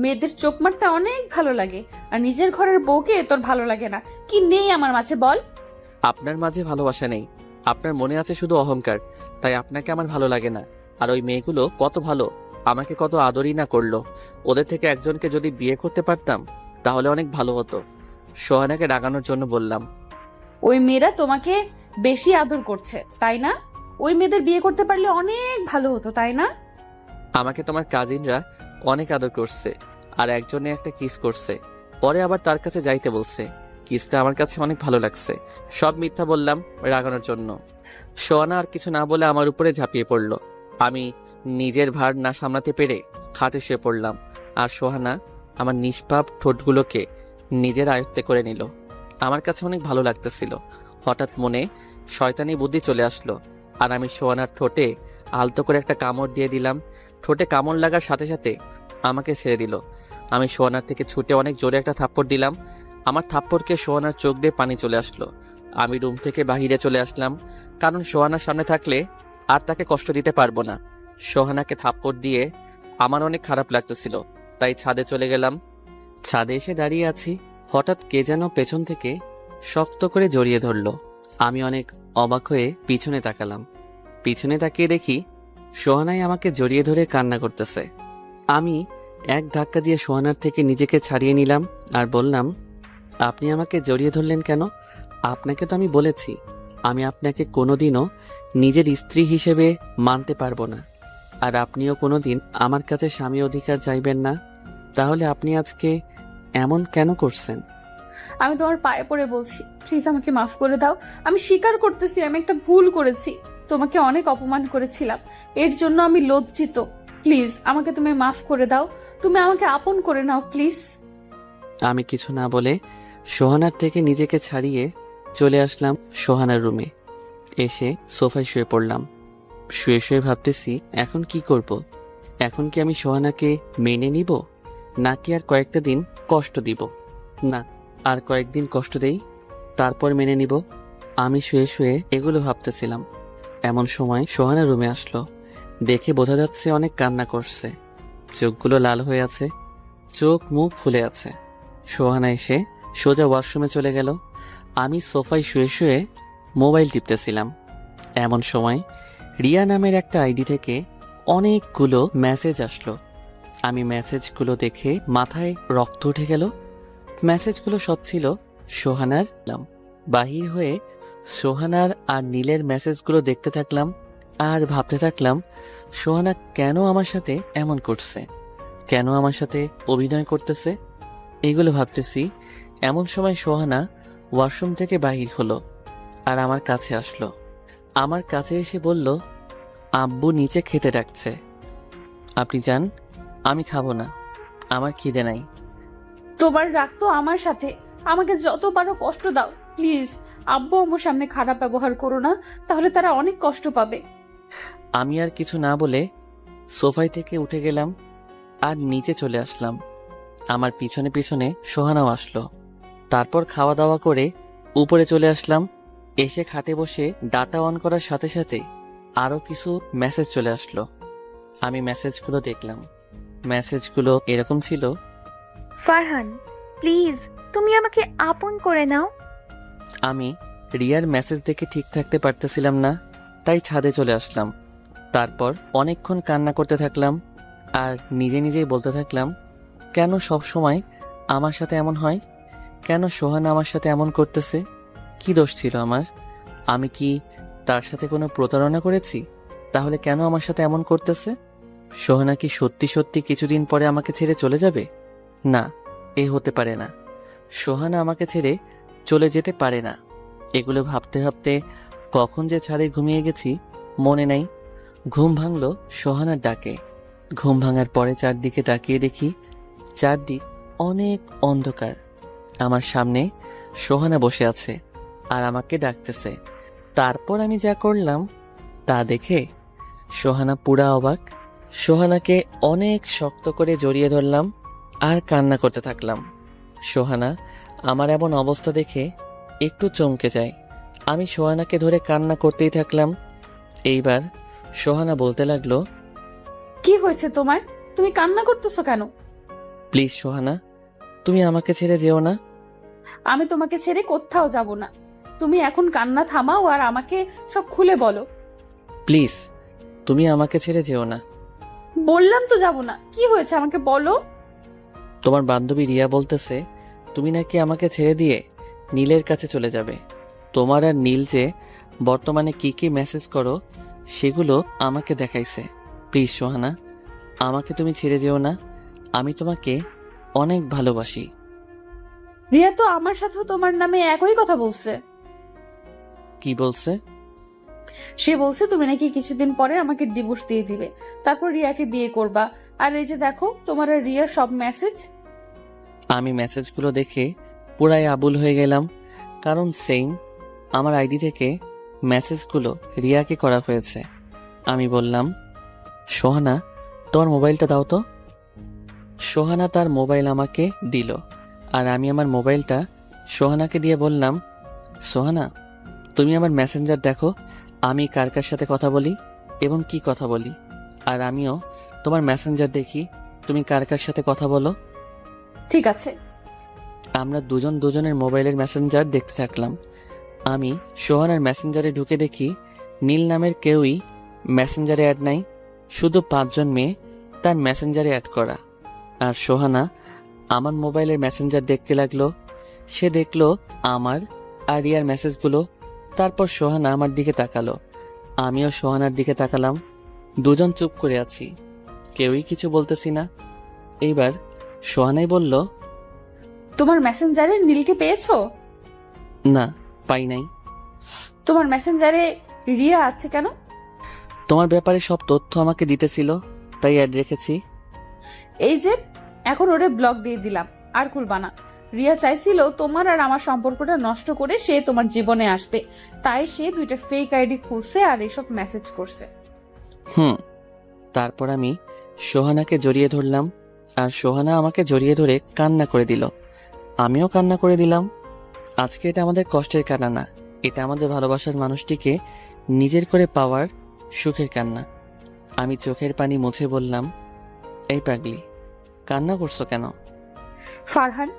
মেয়েদের চোখ মারতে অনেক ভালো লাগে, আর নিজের ঘরের বউকে তোর ভালো লাগে না? কি নেই আমার মাঝে বল? আপনার মাঝে ভালোবাসা নেই, আপনার মনে আছে শুধু অহংকার, তাই আপনাকে আমার ভালো লাগে না। আর ওই মেয়েগুলো কত ভালো, আমাকে কত আদরই না করলো। ওদের থেকে একজনকে যদি বিয়ে করতে পারতাম তাহলে অনেক ভালো হতো। সোহানাকে রাগানোর জন্য বললাম, ওই মেয়েরা তোমাকে বেশি আদর করছে, তাই না? ওই মেয়েদের বিয়ে করতে পারলে অনেক ভালো হতো, তাই না? আমাকে তোমার কাজিনরা অনেক আদর করছে আর একজনে একটা কিস করছে, পরে আবার তার কাছে যাইতে বলছে। কিসটা আমার কাছে অনেক ভালো লাগছে। সব মিথ্যা বললাম রাগানোর জন্য। সোহানা আর কিছু না বলে আমার উপরে ঝাঁপিয়ে পড়ল। আমি নিজের ভার না সামলাতে পেরে খাটে শুয়ে পড়লাম আর সোহানা আমার নিষ্পাপ ঠোঁটগুলোকে নিজের আয়ত্তে করে নিল। আমার কাছে অনেক ভালো লাগতেছিল। হঠাৎ মনে শয়তানি বুদ্ধি চলে আসলো আর আমি সোহানার ঠোঁটে আলতো করে একটা কামড় দিয়ে দিলাম। ঠোঁটে কামড় লাগার সাথে সাথে আমাকে ছেড়ে দিল। আমি সোহানার থেকে ছুটে অনেক জোরে একটা থাপ্পড় দিলাম। আমার থাপ্পড়কে সোহানার চোখ দিয়ে পানি চলে আসলো। আমি রুম থেকে বাহিরে চলে আসলাম, কারণ সোহানার সামনে থাকলে আর তাকে কষ্ট দিতে পারবো না। সোহানাকে থাপ্পড় দিয়ে আমার অনেক খারাপ লাগতেছিল, তাই ছাদে চলে গেলাম। ছাদে এসে দাঁড়িয়ে আছি, হঠাৎ কে যেন পেছন থেকে শক্ত করে জড়িয়ে ধরলো। আমি অনেক অবাক হয়ে পিছনে তাকালাম। পিছনে তাকিয়ে দেখি সোহানাই আমাকে জড়িয়ে ধরে কান্না করতেছে। আমি এক ধাক্কা দিয়ে সোহানার থেকে নিজেকে ছাড়িয়ে নিলাম আর বললাম, আপনি আমাকে জড়িয়ে ধরলেন কেন? আপনাকে তো আমি বলেছি আমি আপনাকে কোনোদিনও নিজের স্ত্রী হিসেবে মানতে পারবো না, আর আপনিও কোনোদিন আমার কাছে স্বামী অধিকার চাইবেন না। তাহলে আপনি আজকে এমন কেন করছেন? আমি তোমার পায়ে পড়ে বলছি, প্লিজ আমাকে মাফ করে দাও। আমি স্বীকার করতেছি আমি একটা ভুল করেছি, তোমাকে অনেক অপমান করেছিলাম, এর জন্য আমি লজ্জিত। প্লিজ আমাকে তুমি মাফ করে দাও, তুমি আমাকে আপন করে নাও প্লিজ। আমি কিছু না বলে সোহানার থেকে নিজেকে ছাড়িয়ে চলে আসলাম সোহানার রুমে। এসে সোফায় শুয়ে পড়লাম। শুয়ে শুয়ে ভাবতেছি এখন কি করব। এখন কি আমি সোহানাকে মেনে নিব, নাকি আর কয়েকটা দিন কষ্ট দিব? না, আর কয়েকদিন কষ্ট দেই, তারপর মেনে নিব। আমি শুয়ে শুয়ে এগুলো ভাবতেছিলাম। এমন সময় সোহানা রুমে আসলো। দেখে বোঝা যাচ্ছে অনেক কান্না করছে, চোখগুলো লাল হয়ে আছে, চোখ মুখ ফুলে আছে। সোহানা এসে সোজা ওয়াশরুমে চলে গেল। আমি সোফায় শুয়ে শুয়ে মোবাইল টিপতেছিলাম। এমন সময় রিয়া নামের একটা আইডি থেকে অনেকগুলো মেসেজ আসলো। আমি মেসেজগুলো দেখে মাথায় রক্ত উঠে গেল। মেসেজগুলো সব ছিল সোহানার নাম। বাহির হয়ে সোহানার আর নীলের মেসেজগুলো দেখতে থাকলাম। আর ভাবতে থাকলাম সোহানা কেন আমার সাথে এমন করছে, কেন আমার সাথে অভিনয় করতেছে। এইগুলো ভাবতেছি এমন সময় সোহানা ওয়াশরুম থেকে বাহির হলো আর আমার কাছে আসলো। আমার কাছে এসে বলল, আব্বু নিচে খেতে ডাকছে, আপনি যান, আমি খাবো না, আমার খিদে নাই। তোমার রাগ তো আমার সাথে, আমাকে যত পারো কষ্ট দাও প্লিজ। আব্বু আমার সামনে খারাপ ব্যবহার করো না, তাহলে তারা অনেক কষ্ট পাবে। আমি আর কিছু না বলে সোফায় থেকে উঠে গেলাম আর নিচে চলে আসলাম। আমার পিছনে পিছনে সোহানাও আসলো। তারপর খাওয়া দাওয়া করে উপরে চলে আসলাম। এসে খাটে বসে ডাটা অন করার সাথে সাথে আরও কিছু মেসেজ চলে আসলো। আমি মেসেজগুলো দেখলাম। মেসেজগুলো এরকম ছিল, ফারহান প্লিজ তুমি আমাকে আপন করে নাও। আমি রিয়ার মেসেজ দেখে ঠিক থাকতে পারতেছিলাম না, তাই ছাদে চলে আসলাম। তারপর অনেকক্ষণ কান্না করতে থাকলাম আর নিজে নিজেই বলতে থাকলাম, কেন সব সময় আমার সাথে এমন হয়, কেন সোহানা আমার সাথে এমন করতেছে, কি দোষ ছিল আমার, আমি কি তার সাথে কোনো প্রতারণা করেছি, তাহলে কেন আমার সাথে এমন করতেছে। সোহানা কি সত্যি সত্যি কিছুদিন পরে আমাকে ছেড়ে চলে যাবে? না, এ হতে পারে না, সোহানা আমাকে ছেড়ে চলে যেতে পারে না। এগুলো ভাবতে ভাবতে কখন যে ছাদে ঘুমিয়ে গেছি মনে নাই। ঘুম ভাঙলো সোহানার ডাকে। ঘুম ভাঙার পরে চারদিকে তাকিয়ে দেখি চারদিক অনেক অন্ধকার। আমার সামনে সোহানা বসে আছে আর আমাকে ডাকতেছে। তারপর আমি যা করলাম তা দেখে সোহানা পুরা অবাক। সোহানাকে অনেক শক্ত করে জড়িয়ে ধরলাম আর কান্না করতে থাকলাম। সোহানা আমার এমন অবস্থা দেখে একটু চমকে যায়। আমি সোহানাকে ধরে কান্না করতেই থাকলাম। এইবার সোহানা বলতে লাগলো, কি হয়েছে তোমার? তুমি কান্না করতেছো কেন? প্লিজ সোহানা, তুমি আমাকে ছেড়ে যেও না। আমি তোমাকে ছেড়ে কোথাও যাব না। তুমি এখন কান্না থামাও আর আমাকে সব খুলে বলো। প্লিজ তুমি আমাকে ছেড়ে যেও না। বললাম তো যাব না, কি হয়েছে আমাকে বলো। তোমার বান্ধবী রিয়া বলতেছে তুমি নাকি আমাকে ছেড়ে দিয়ে নীলের কাছে চলে যাবে। তোমার আর নীল যে বর্তমানে কি কি মেসেজ করো সেগুলো আমাকে দেখাইছে। প্লিজ সোহানা, আমাকে তুমি ছেড়ে যেও না, আমি তোমাকে অনেক ভালোবাসি। রিয়া তো আমার সাথেও তোমার নামে একই কথা বলছে। কি বলছে? সে বলছে তুমি নাকি কিছুদিন পরে আমাকে ডিভোর্স দিয়ে দিবে, তারপর রিয়াকে বিয়ে করবা। আর এই যে দেখো তোমার আর রিয়ার সব মেসেজ। আমি মেসেজগুলো দেখে পুরাই আবুল হয়ে গেলাম, কারণ সেম আমার আইডি থেকে মেসেজগুলো রিয়াকে করা হয়েছে। আমি বললাম, সোহানা তোমার মোবাইলটা দাও তো। সোহানা তার মোবাইল আমাকে দিল আর আমি আমার মোবাইলটা সোহানাকে দিয়ে বললাম, সোহানা তুমি আমার মেসেঞ্জার দেখো, আমি কার কার সাথে কথা বলি এবং কি কথা বলি, আর আমিও তোমার মেসেঞ্জার দেখি তুমি কার কার সাথে কথা বলো। ঠিক আছে। আমরা দুজন দুজনের মোবাইলের মেসেঞ্জার দেখতে থাকলাম। আমি সোহানার মেসেঞ্জারে ঢুকে দেখি নীল নামের কেউই মেসেঞ্জারে অ্যাড নাই, শুধু 5 জন মেয়ে তার মেসেঞ্জারে অ্যাড করা। আর সোহানা আমার মোবাইলের মেসেঞ্জার দেখতে লাগলো। সে দেখলো আমার আর রিয়ার মেসেজগুলো। তারপর সোহানা আমার দিকে তাকালো, আমিও সোহানার দিকে তাকালাম। দুজন চুপ করে আছি, কেউই কিছু বলতেছি না। এইবার সোহানাই বলল, তোমার মেসেঞ্জারে নীলকে পেয়েছো? না, পাই নাই। তোমার মেসেঞ্জারে রিয়া আছে কেন? তোমার ব্যাপারে সব তথ্য আমাকে দিতেছিল, তাই অ্যাড রেখেছি। এই যে এখন ওরে ব্লক দিয়ে দিলাম, আর খুলবা না। রিয়া চাইছিল তোমার আর আমার সম্পর্কটা নষ্ট করে সে তোমার জীবনে আসবে, তাই সে 2টা ফেক আইডি খুলছে আর এসব মেসেজ করছে। তারপর আমি সোহানাকে জড়িয়ে ধরলাম আর সোহানা আমাকে জড়িয়ে ধরে কান্না করে দিল। আমিও কান্না করে দিলাম। আজকে এটা আমাদের কষ্টের কান্না না, এটা আমাদের ভালোবাসার মানুষটিকে নিজের করে পাওয়ার সুখের কান্না। আমি চোখের পানি মুছে বললাম, এই পাগলি, কান্না করছো কেন? ফারহান,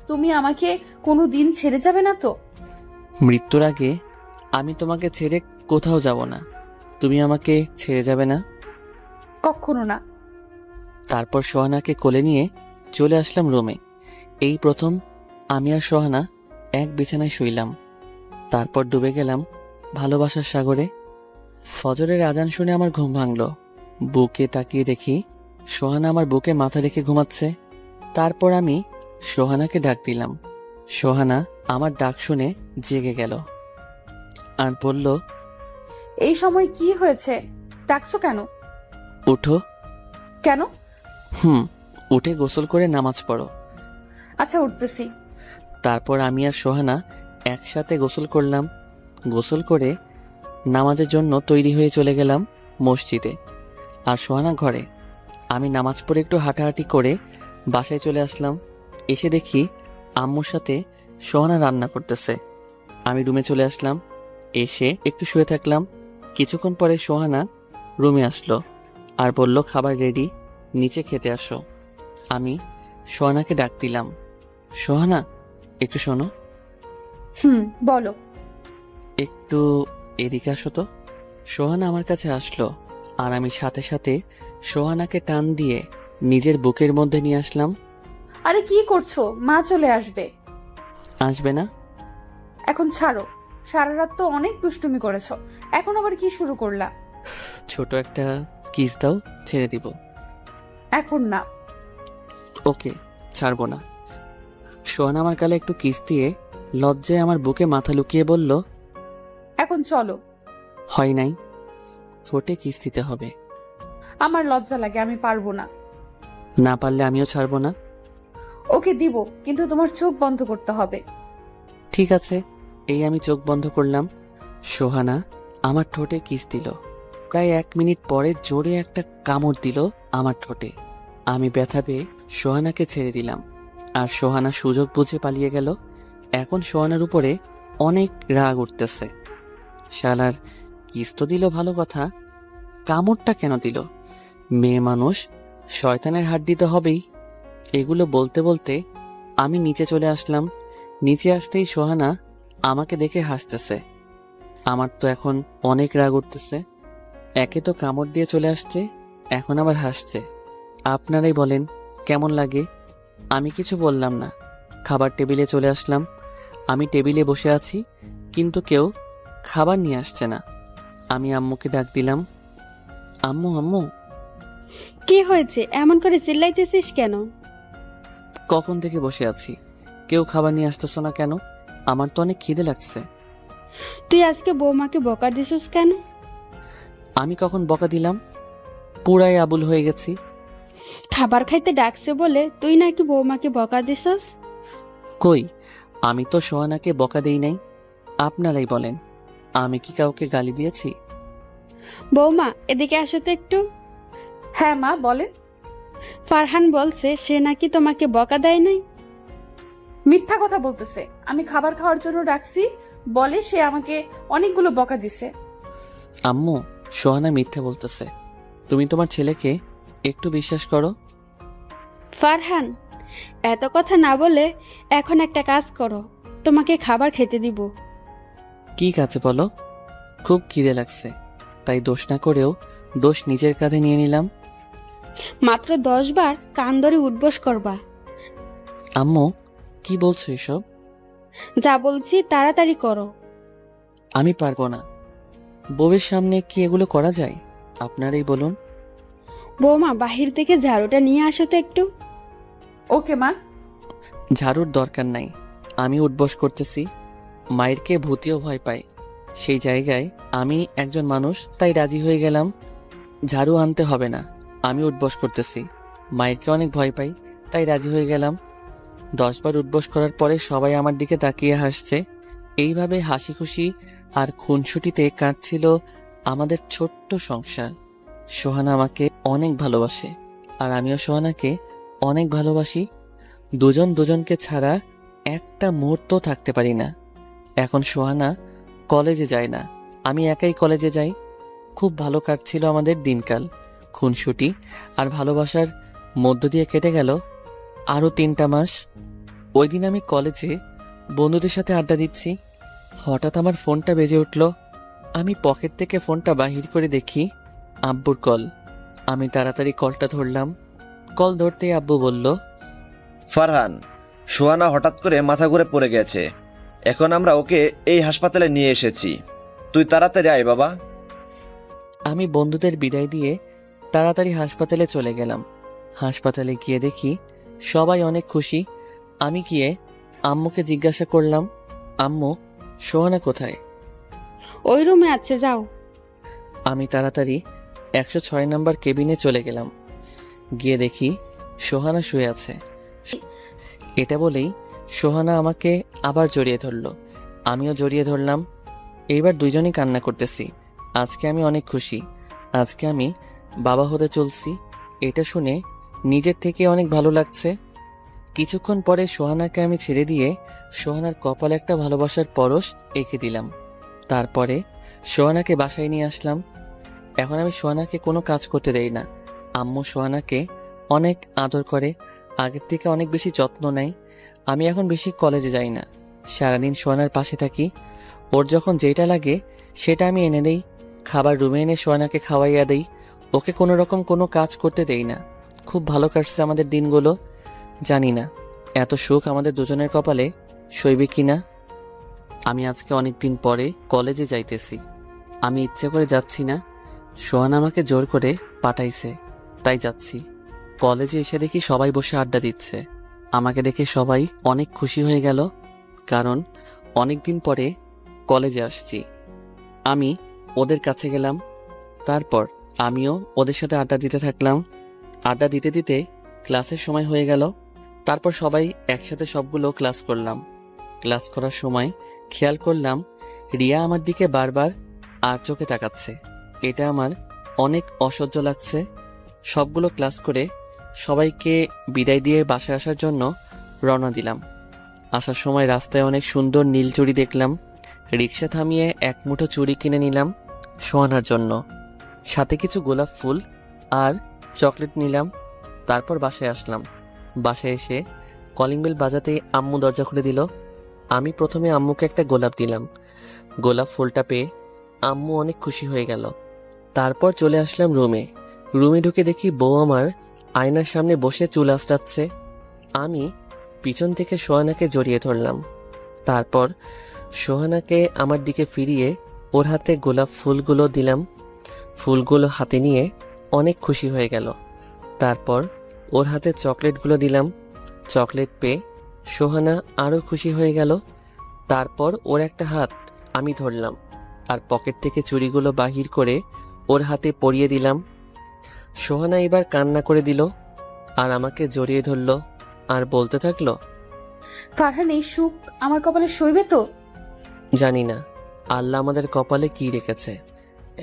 তুমি আমাকে কোনো দিন ছেড়ে যাবে না তো? মৃত্যুর আগে আমি তোমাকে ছেড়ে কোথাও যাব না। তুমি আমাকে ছেড়ে যাবে না? কখনো না। তারপর সোহানাকে কোলে নিয়ে চলে আসলাম রুমে। এই প্রথম আমি আর সোহানা এক বিছানায় শুইলাম। তারপর ডুবে গেলাম ভালোবাসার সাগরে। ফজরের আজান শুনে আমার ঘুম ভাঙল। বুকে তাকিয়ে দেখি সোহানা আমার বুকে মাথা রেখে ঘুমাচ্ছে। তারপর আমি সোহানাকে ডাক দিলাম। সোহানা আমার ডাক শুনে জেগে গেল আর বলল, এই সময় কি হয়েছে? ডাকছো কেন? উঠো। কেন? উঠে গোসল করে নামাজ পড়ো। আচ্ছা, উঠতেছি। তারপর আমি আর সোহানা একসাথে গোসল করলাম। গোসল করে নামাজের জন্য তৈরি হয়ে চলে গেলাম মসজিদে, আর সোহানা ঘরে। আমি নামাজ পড়ে একটু হাঁটাহাঁটি করে বাসায় চলে আসলাম। এসে দেখি আম্মুর সাথে সোহানা রান্না করতেছে। আমি রুমে চলে আসলাম। এসে একটু শুয়ে থাকলাম। কিছুক্ষণ পরে সোহানা রুমে আসলো আর বলল, খাবার রেডি, নিচে খেতে আসো। আমি সোহানাকে ডাক দিলাম। সোহানা, একটু শোনো। বলো। একটু এদিকে আসো তো। সোহানা আমার কাছে আসলো আর আমি সাথে সাথে সোহানাকে টান দিয়ে নিজের বুকের মধ্যে নিয়ে আসলাম। আরে কি করছো? মা চলে আসবে। আসবে না? এখন ছাড়ো। সারা রাত তো অনেক দুষ্টুমি করেছো, এখন আবার কি শুরু করলা? ছোট একটা কিস দাও, ছেড়ে দিব। এখন না। ওকে, ছাড়বো না। সোহানা আমার গালে একটু কিস দিয়ে লজ্জায় আমার বুকে মাথা লুকিয়ে বলল, এখন চলো। হয় নাই, ছোটে কিস দিতে হবে। আমার লজ্জা লাগে, আমি পারবো না। না পারলে আমিও ছাড়বো না। ওকে দিব, কিন্তু তোমার চোখ বন্ধ করতে হবে। ঠিক আছে। এই আমি চোখ বন্ধ করলাম। সোহানা আমার ঠোঁটে কিস দিল। প্রায় 1 মিনিট পরে জোরে একটা কামড় দিল আমার ঠোঁটে। আমি ব্যথা পেয়ে সোহানাকে ছেড়ে দিলাম, আর সোহানা সুযোগ বুঝে পালিয়ে গেল। এখন সোহানার উপরে অনেক রাগ উঠতেছে। শালার কিস তো দিল ভালো কথা, কামড়টা কেন দিল? মেয়ে মানুষ, শয়তানের হাড্ডি তো হবেই। এগুলো বলতে বলতে আমি নিচে চলে আসলাম। নিচে আসতেই সোহানা আমাকে দেখে হাসতেছে। আমার তো এখন অনেক রাগ উঠতেছে। একে তো কামড় দিয়ে চলে আসছে, এখন আবার হাসছে। আপনারাই বলেন কেমন লাগে? আমি কিছু বললাম না। খাবার টেবিলে চলে আসলাম। আমি টেবিলে বসে আছি, কিন্তু কেউ খাবার নিয়ে আসছে না। আমি আম্মুকে ডাক দিলাম, আম্মু আম্মু। কি হয়েছে? এমন করে চিল্লাইতেছিস কেন? কখন থেকে বসে আছি, কেউ খাবার নিয়ে আসতেছ না কেন? আমার তো অনেক খিদে লাগছে। তুই আজকে বৌমাকে বকা দিছিস কেন? আমি কখন বকা দিলাম? পুরাই আবুল হয়ে গেছি। খাবার খাইতে ডাকছে বলে তুই নাকি বৌমাকে বকা দিছস? কই, আমি তো সোহানাকে বকা দেই নাই। আপনারাই বলেন, আমি কি কাউকে গালি দিয়েছি? বৌমা, এদিকে আসো তো একটু। হ্যাঁ মা, বলেন। ফারহান বলছে সে নাকি তোমাকে বকা দেয় নাই। মিথ্যা কথা বলতেছে। আমি খাবার খাওয়ার জন্য ডাকছি বলে সে আমাকে অনেকগুলো বকা দিছে। আম্মু, সোহানা মিথ্যা বলতেছে। তুমি তোমার ছেলেকে একটু বিশ্বাস করো। ফারহান, এত কথা না বলে এখন একটা কাজ করো, তোমাকে খাবার খেতে দিব। কি কাছে বলো? খুব খিদে লাগছে, তাই দোষ না করেও দোষ নিজের কাঁধে নিয়ে নিলাম। মাত্র 10 বার কান ধরে উঠবোস করবা। আম্মু, কি বলছো এসব? যা বলছি তাড়াতাড়ি করো। আমি পারবো না। বউয়ের সামনে কি এগুলো করা যায়? আপনারাই বলুন। বৌমা, বাহির থেকে ঝাড়ুটা নিয়ে আসো তো একটু। ওকে মা। ঝাড়ুর দরকার নাই, আমি উঠবস করতেছি। মায়েরকে ভূতিও ভয় পায়, সেই জায়গায় আমি একজন মানুষ, তাই রাজি হয়ে গেলাম। ঝাড়ু আনতে হবে না, আমি উঠবস করতেছি। মায়েরকে অনেক ভয় পাই, তাই রাজি হয়ে গেলাম। 10 বার উঠবস করার পরে সবাই আমার দিকে তাকিয়ে হাসছে। এইভাবে হাসি খুশি আর খুনসুটিতে কাটছিল আমাদের ছোট্ট সংসার। সোহানা আমাকে অনেক ভালোবাসে, আর আমিও সোহানাকে অনেক ভালোবাসি। দুজন দুজনকে ছাড়া একটা মুহূর্ত থাকতে পারি না। এখন সোহানা কলেজে যায় না, আমি একাই কলেজে যাই। খুব ভালো কাটছিল আমাদের দিনকাল। খুনসুটি আর ভালোবাসার মধ্য দিয়ে কেটে গেল আরও 3টা মাস। ওই দিন আমি কলেজে বন্ধুদের সাথে আড্ডা দিচ্ছি, হঠাৎ আমার ফোনটা বেজে উঠল। আমি পকেট থেকে ফোনটা বাহির করে দেখি আব্বুর কল। আমি তাড়াতাড়ি কলটা ধরলাম। কল ধরতেই আব্বু বলল, ফারহান, সোহানা হঠাৎ করে মাথা ঘুরে পড়ে গেছে। এখন আমরা ওকে এই হাসপাতালে নিয়ে এসেছি। তুই তাড়াতাড়ি আয় বাবা। আমি বন্ধুদের বিদায় দিয়ে তাড়াতাড়ি হাসপাতালে চলে গেলাম। হাসপাতালে গিয়ে দেখি সবাই অনেক খুশি। আমি গিয়ে আম্মুকে জিজ্ঞাসা করলাম, আম্মু, সোহানা কোথায়? ওই রুমে আছে, যাও। আমি তাড়াতাড়ি 106 নম্বর কেবিনে চলে গেলাম। গিয়ে দেখি সোহানা শুয়ে আছে। এটা বলেই সোহানা আমাকে আবার জড়িয়ে ধরল, আমিও জড়িয়ে ধরলাম। এইবার দুইজনই কান্না করতেছি। আজকে আমি অনেক খুশি, আজকে আমি বাবা হতে চলছি। এটা শুনে নিজের থেকে অনেক ভালো লাগছে। কিছুক্ষণ পরে সোহানাকে আমি ছেড়ে দিয়ে সোহানার কপালে একটা ভালোবাসার পরশ এঁকে দিলাম। তারপরে সোহানাকে বাসায় নিয়ে আসলাম। এখন আমি সোহানাকে কোনো কাজ করতে দেই না। আম্মু সোহানাকে অনেক আদর করে, আগের থেকে অনেক বেশি যত্ন নেয়। আমি এখন বেশি কলেজে যাই না, সারাদিন সোহানার পাশে থাকি। ওর যখন যেটা লাগে সেটা আমি এনে দেই, খাবার রুমে এনে সোহানাকে খাওয়াইয়া দেই। ওকে কোনো রকম কোনো কাজ করতে দেই না। খুব ভালো কাটছে আমাদের দিনগুলো। জানি না এত সুখ আমাদের দুজনের কপালে সইবে কিনা। আমি আজকে অনেক দিন পরে কলেজে যাইতেছি। আমি ইচ্ছে করে যাচ্ছি না, সোহানা আমাকে জোর করে পাঠাইছে, তাই যাচ্ছি। কলেজে এসে দেখি সবাই বসে আড্ডা দিচ্ছে। আমাকে দেখে সবাই অনেক খুশি হয়ে গেল, কারণ অনেক দিন পরে কলেজে আসছি। আমি ওদের কাছে গেলাম, তারপর আমিও ওদের সাথে আড্ডা দিতে থাকলাম। আড্ডা দিতে দিতে ক্লাসের সময় হয়ে গেল। তারপর সবাই একসাথে সবগুলো ক্লাস করলাম। ক্লাস করার সময় খেয়াল করলাম রিয়া আমার দিকে বারবার আর চোখে তাকাচ্ছে। এটা আমার অনেক অসহ্য লাগছে। সবগুলো ক্লাস করে সবাইকে বিদায় দিয়ে বাসায় আসার জন্য রওনা দিলাম। আসার সময় রাস্তায় অনেক সুন্দর নীল চুড়ি দেখলাম। রিক্সা থামিয়ে এক মুঠো চুড়ি কিনে নিলাম সোহানার জন্য, সাথে কিছু গোলাপ ফুল আর চকলেট নিলাম। তারপর বাসায় আসলাম। বাসায় এসে কলিং বেল বাজাতেই আম্মু দরজা খুলে দিল। আমি প্রথমে আম্মুকে একটা গোলাপ দিলাম। গোলাপ ফুলটা পেয়ে আম্মু অনেক খুশি হয়ে গেল। তারপর চলে আসলাম রুমে। রুমে ঢুকে দেখি বউ আমার আয়নার সামনে বসে চুল আঁচড়াচ্ছে। আমি পিছন থেকে সোহানাকে জড়িয়ে ধরলাম। তারপর সোহানাকে আমার দিকে ফিরিয়ে ওর হাতে গোলাপ ফুলগুলো দিলাম। ফুলগুলো হাতে নিয়ে অনেক খুশি হয়ে গেল। তারপর ওর হাতে চকলেটগুলো দিলাম। চকলেট পেয়ে সোহানা আরও খুশি হয়ে গেল। তারপর ওর একটা হাত আমি ধরলাম আর পকেট থেকে চুড়িগুলো বাহির করে ওর হাতে পরিয়ে দিলাম। সোহানা এবার কান্না করে দিল আর আমাকে জড়িয়ে ধরল আর বলতে থাকলো, ফারহান, এই সুখ আমার কপালে সইবে তো? জানি না আল্লাহ আমাদের কপালে কি রেখেছে,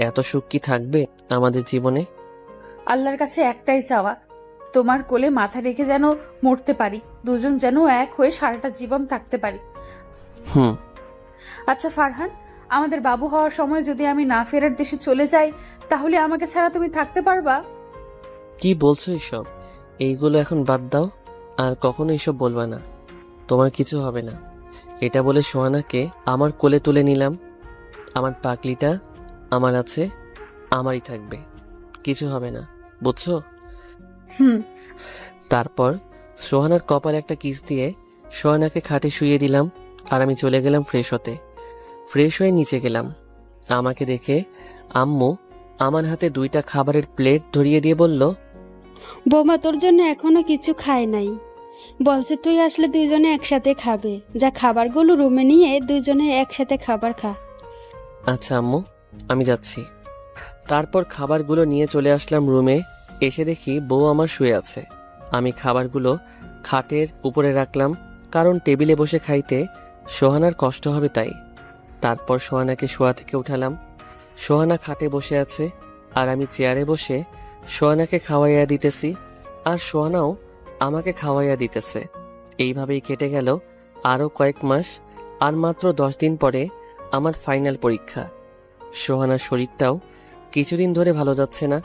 এত সুখ কি থাকবে আমাদের জীবনে। আল্লাহর কাছে একটাই চাওয়া, তোমার কোলে মাথা রেখে যেন মরতে পারি, দুজন যেন এক হয়ে সারাটা জীবন থাকতে পারি। হুম। আচ্ছা ফারহান, আমাদের বাবু হওয়ার সময় যদি আমি না ফেরার দেশে চলে যাই, তাহলে আমাকে ছাড়া তুমি থাকতে পারবা? কি বলছো এসব? এইগুলো এখন বাদ দাও, আর কখনো এসব বলবা না, তোমার কিছু হবে না। এটা বলে সোহানাকে আমার কোলে তুলে নিলাম। আমার পাগলিটা আমার আছে, আমারই থাকবে, কিছু হবে না, বুঝছো? হুম। তারপর সোহানার কপালে একটা কিস দিয়ে সোহানাকে খাটে শুইয়ে দিলাম আর আমি চলে গেলাম ফ্রেশ হতে। ফ্রেশ হয়ে নিচে গেলাম। আমাকে দেখে আম্মু আমার হাতে 2টা খাবারের প্লেট ধরিয়ে দিয়ে বলল, বৌমা তোর জন্য এখনো কিছু খায় নাই, বলছে তুই আসলে দুইজনে একসাথে খাবে। যা খাবারগুলো রুমে নিয়ে দুইজনে একসাথে খাবার খা। আচ্ছা আম্মু, আমি যাচ্ছি। তারপর খাবারগুলো নিয়ে চলে আসলাম রুমে। এসে দেখি বউ আমার শুয়ে আছে। আমি খাবারগুলো খাটের উপরে রাখলাম, কারণ টেবিলে বসে খাইতে সোহানার কষ্ট হবে তাই। তারপর সোহানাকে শোয়া থেকে উঠালাম। সোহানা খাটে বসে আছে আর আমি চেয়ারে বসে সোহানাকে খাওয়াইয়া দিতেছি আর সোহানাও আমাকে খাওয়াইয়া দিতেছে। এইভাবেই কেটে গেল আরও কয়েক মাস। আর মাত্র 10 দিন পরে আমার ফাইনাল পরীক্ষা। সোহানার শরীরটাও কিছুদিন ধরে ভালো যাচ্ছে না।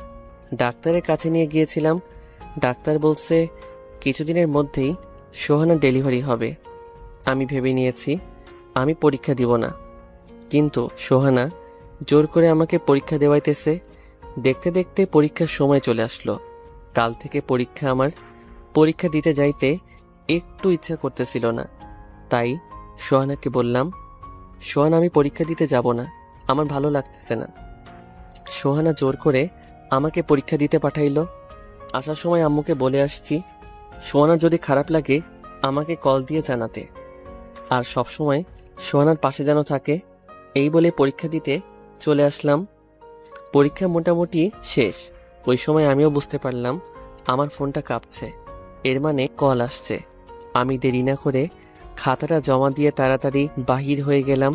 ডাক্তারের কাছে নিয়ে গিয়েছিলাম। ডাক্তার বলছে কিছুদিনের মধ্যেই সোহানার ডেলিভারি হবে। আমি ভেবে নিয়েছি আমি পরীক্ষা দিব না, কিন্তু সোহানা জোর করে আমাকে পরীক্ষা দেওয়াইতেছে। দেখতে দেখতে পরীক্ষার সময় চলে আসলো। কাল থেকে পরীক্ষা আমার। পরীক্ষা দিতে যাইতে একটু ইচ্ছা করতেছিল না, তাই সোহানাকে বললাম, সোহানা আমি পরীক্ষা দিতে যাব না, আমার ভালো লাগতেছে না। সোহানা জোর করে আমাকে পরীক্ষা দিতে পাঠাইলো। আসার সময় আম্মুকে বলে আসছি সোহানার যদি খারাপ লাগে আমাকে কল দিয়ে জানাতে, আর সব সময় সোহানার পাশে যেন থাকে। এই বলে পরীক্ষা দিতে চলে আসলাম। পরীক্ষা মোটামুটি শেষ। ওই সময় আমিও বুঝতে পারলাম আমার ফোনটা কাঁপছে, এর মানে কল আসছে। আমি দেরি না করে খাতাটা জমা দিয়ে তাড়াতাড়ি বাহির হয়ে গেলাম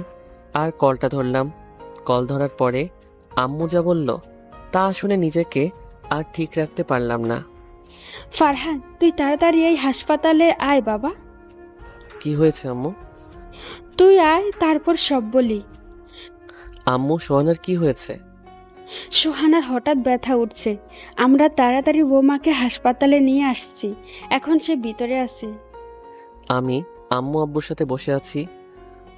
আর কলটা ধরলাম। কল ধরার পরে আম্মু যা বলল তা শুনে নিজেকে আর ঠিক রাখতে পারলাম না। ফারহান, তুই তাড়াতাড়ি এই হাসপাতালে আয় বাবা। কি হয়েছে আম্মু? তুই আয়, তারপর সব বলি। আম্মু, সোহানার কি হয়েছে? সোহানার হঠাৎ ব্যথা উঠছে। আমরা তাড়াতাড়ি বৌমাকে হাসপাতালে নিয়ে আসছি, এখন সে ভিতরে আছে। আমি আম্মু আব্বুর সাথে বসে আছি।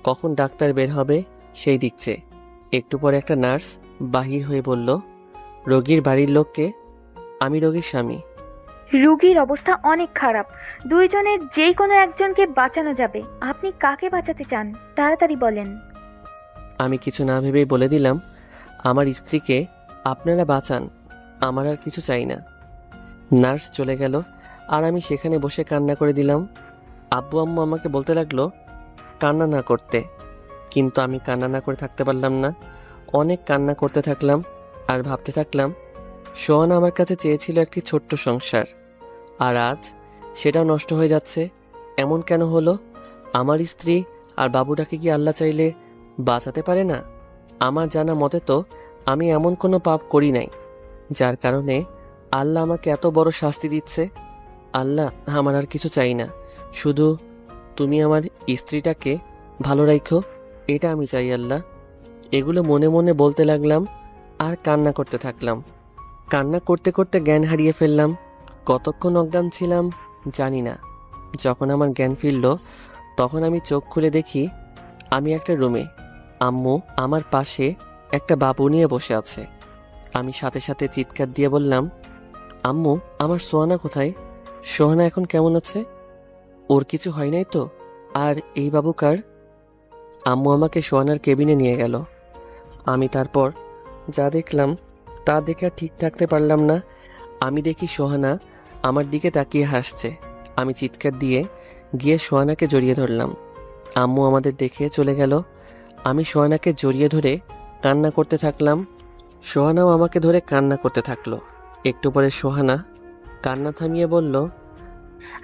কখন ডাক্তার বের হবে সেই দিকছে। একটু পরে একটা নার্স বাহির হয়ে বলল, রোগীর বাড়ির লোককে? আমি রোগীর স্বামী। রুগীর অবস্থা অনেক খারাপ, দুইজনের যেই কোনো একজনকে বাঁচানো যাবে। আপনি কাকে বাঁচাতে চান তাড়াতাড়ি বলেন। আমি কিছু না ভেবেই বলে দিলাম, আমার স্ত্রীকে আপনারা বাঁচান, আমার আর কিছু চাই না। নার্স চলে গেল আর আমি সেখানে বসে কান্না করে দিলাম। আব্বু আম্মু আমাকে বলতে লাগলো কান্না না করতে, কিন্তু আমি কান্না না করে থাকতে পারলাম না। অনেক কান্না করতে থাকলাম আর ভাবতে থাকলাম সোহানা আমার কাছে চেয়েছিল একটি ছোট্ট সংসার, আর আজ সেটাও নষ্ট হয়ে যাচ্ছে। এমন কেন হলো? আমার স্ত্রী আর বাবুটাকে কি আল্লাহ চাইলে বাঁচাতে পারে না? আমার জানা মতে তো আমি এমন কোনো পাপ করি নাই যার কারণে আল্লাহ আমাকে এত বড় শাস্তি দিচ্ছে। আল্লাহ, আমার আর কিছু চাই না, শুধু তুমি আমার স্ত্রীটাকে ভালো রাখো, এটা আমি চাই আল্লাহ। এগুলো মনে মনে বলতে লাগলাম আর কান্না করতে থাকলাম। কান্না করতে করতে জ্ঞান হারিয়ে ফেললাম। কতক্ষণ অজ্ঞান ছিলাম জানি না। যখন আমার জ্ঞান ফিরল তখন আমি চোখ খুলে দেখি আমি একটা রুমে, আম্মু আমার পাশে একটা বাবু নিয়ে বসে আছে। আমি সাথে সাথে চিৎকার দিয়ে বললাম, আম্মু, আমার সোহানা কোথায়? সোহানা এখন কেমন আছে? ওর কিছু হয় নাই তো? আর এই বাবু কার? আম্মু আমাকে সোহানার কেবিনে নিয়ে গেল। আমি তারপর যা দেখলাম তা দেখে আর ঠিক থাকতে পারলাম না। আমি দেখি সোহানা আমার দিকে তাকিয়ে হাসছে। আমি চিৎকার দিয়ে গিয়ে সোহানাকে জড়িয়ে ধরলাম। আম্মু আমাদের দেখে চলে গেল। আমি সোহানাকে জড়িয়ে ধরে কান্না করতে থাকলাম। সোহানাও আমাকে ধরে কান্না করতে থাকলো। একটু পরে সোহানা কান্না থামিয়ে বলল,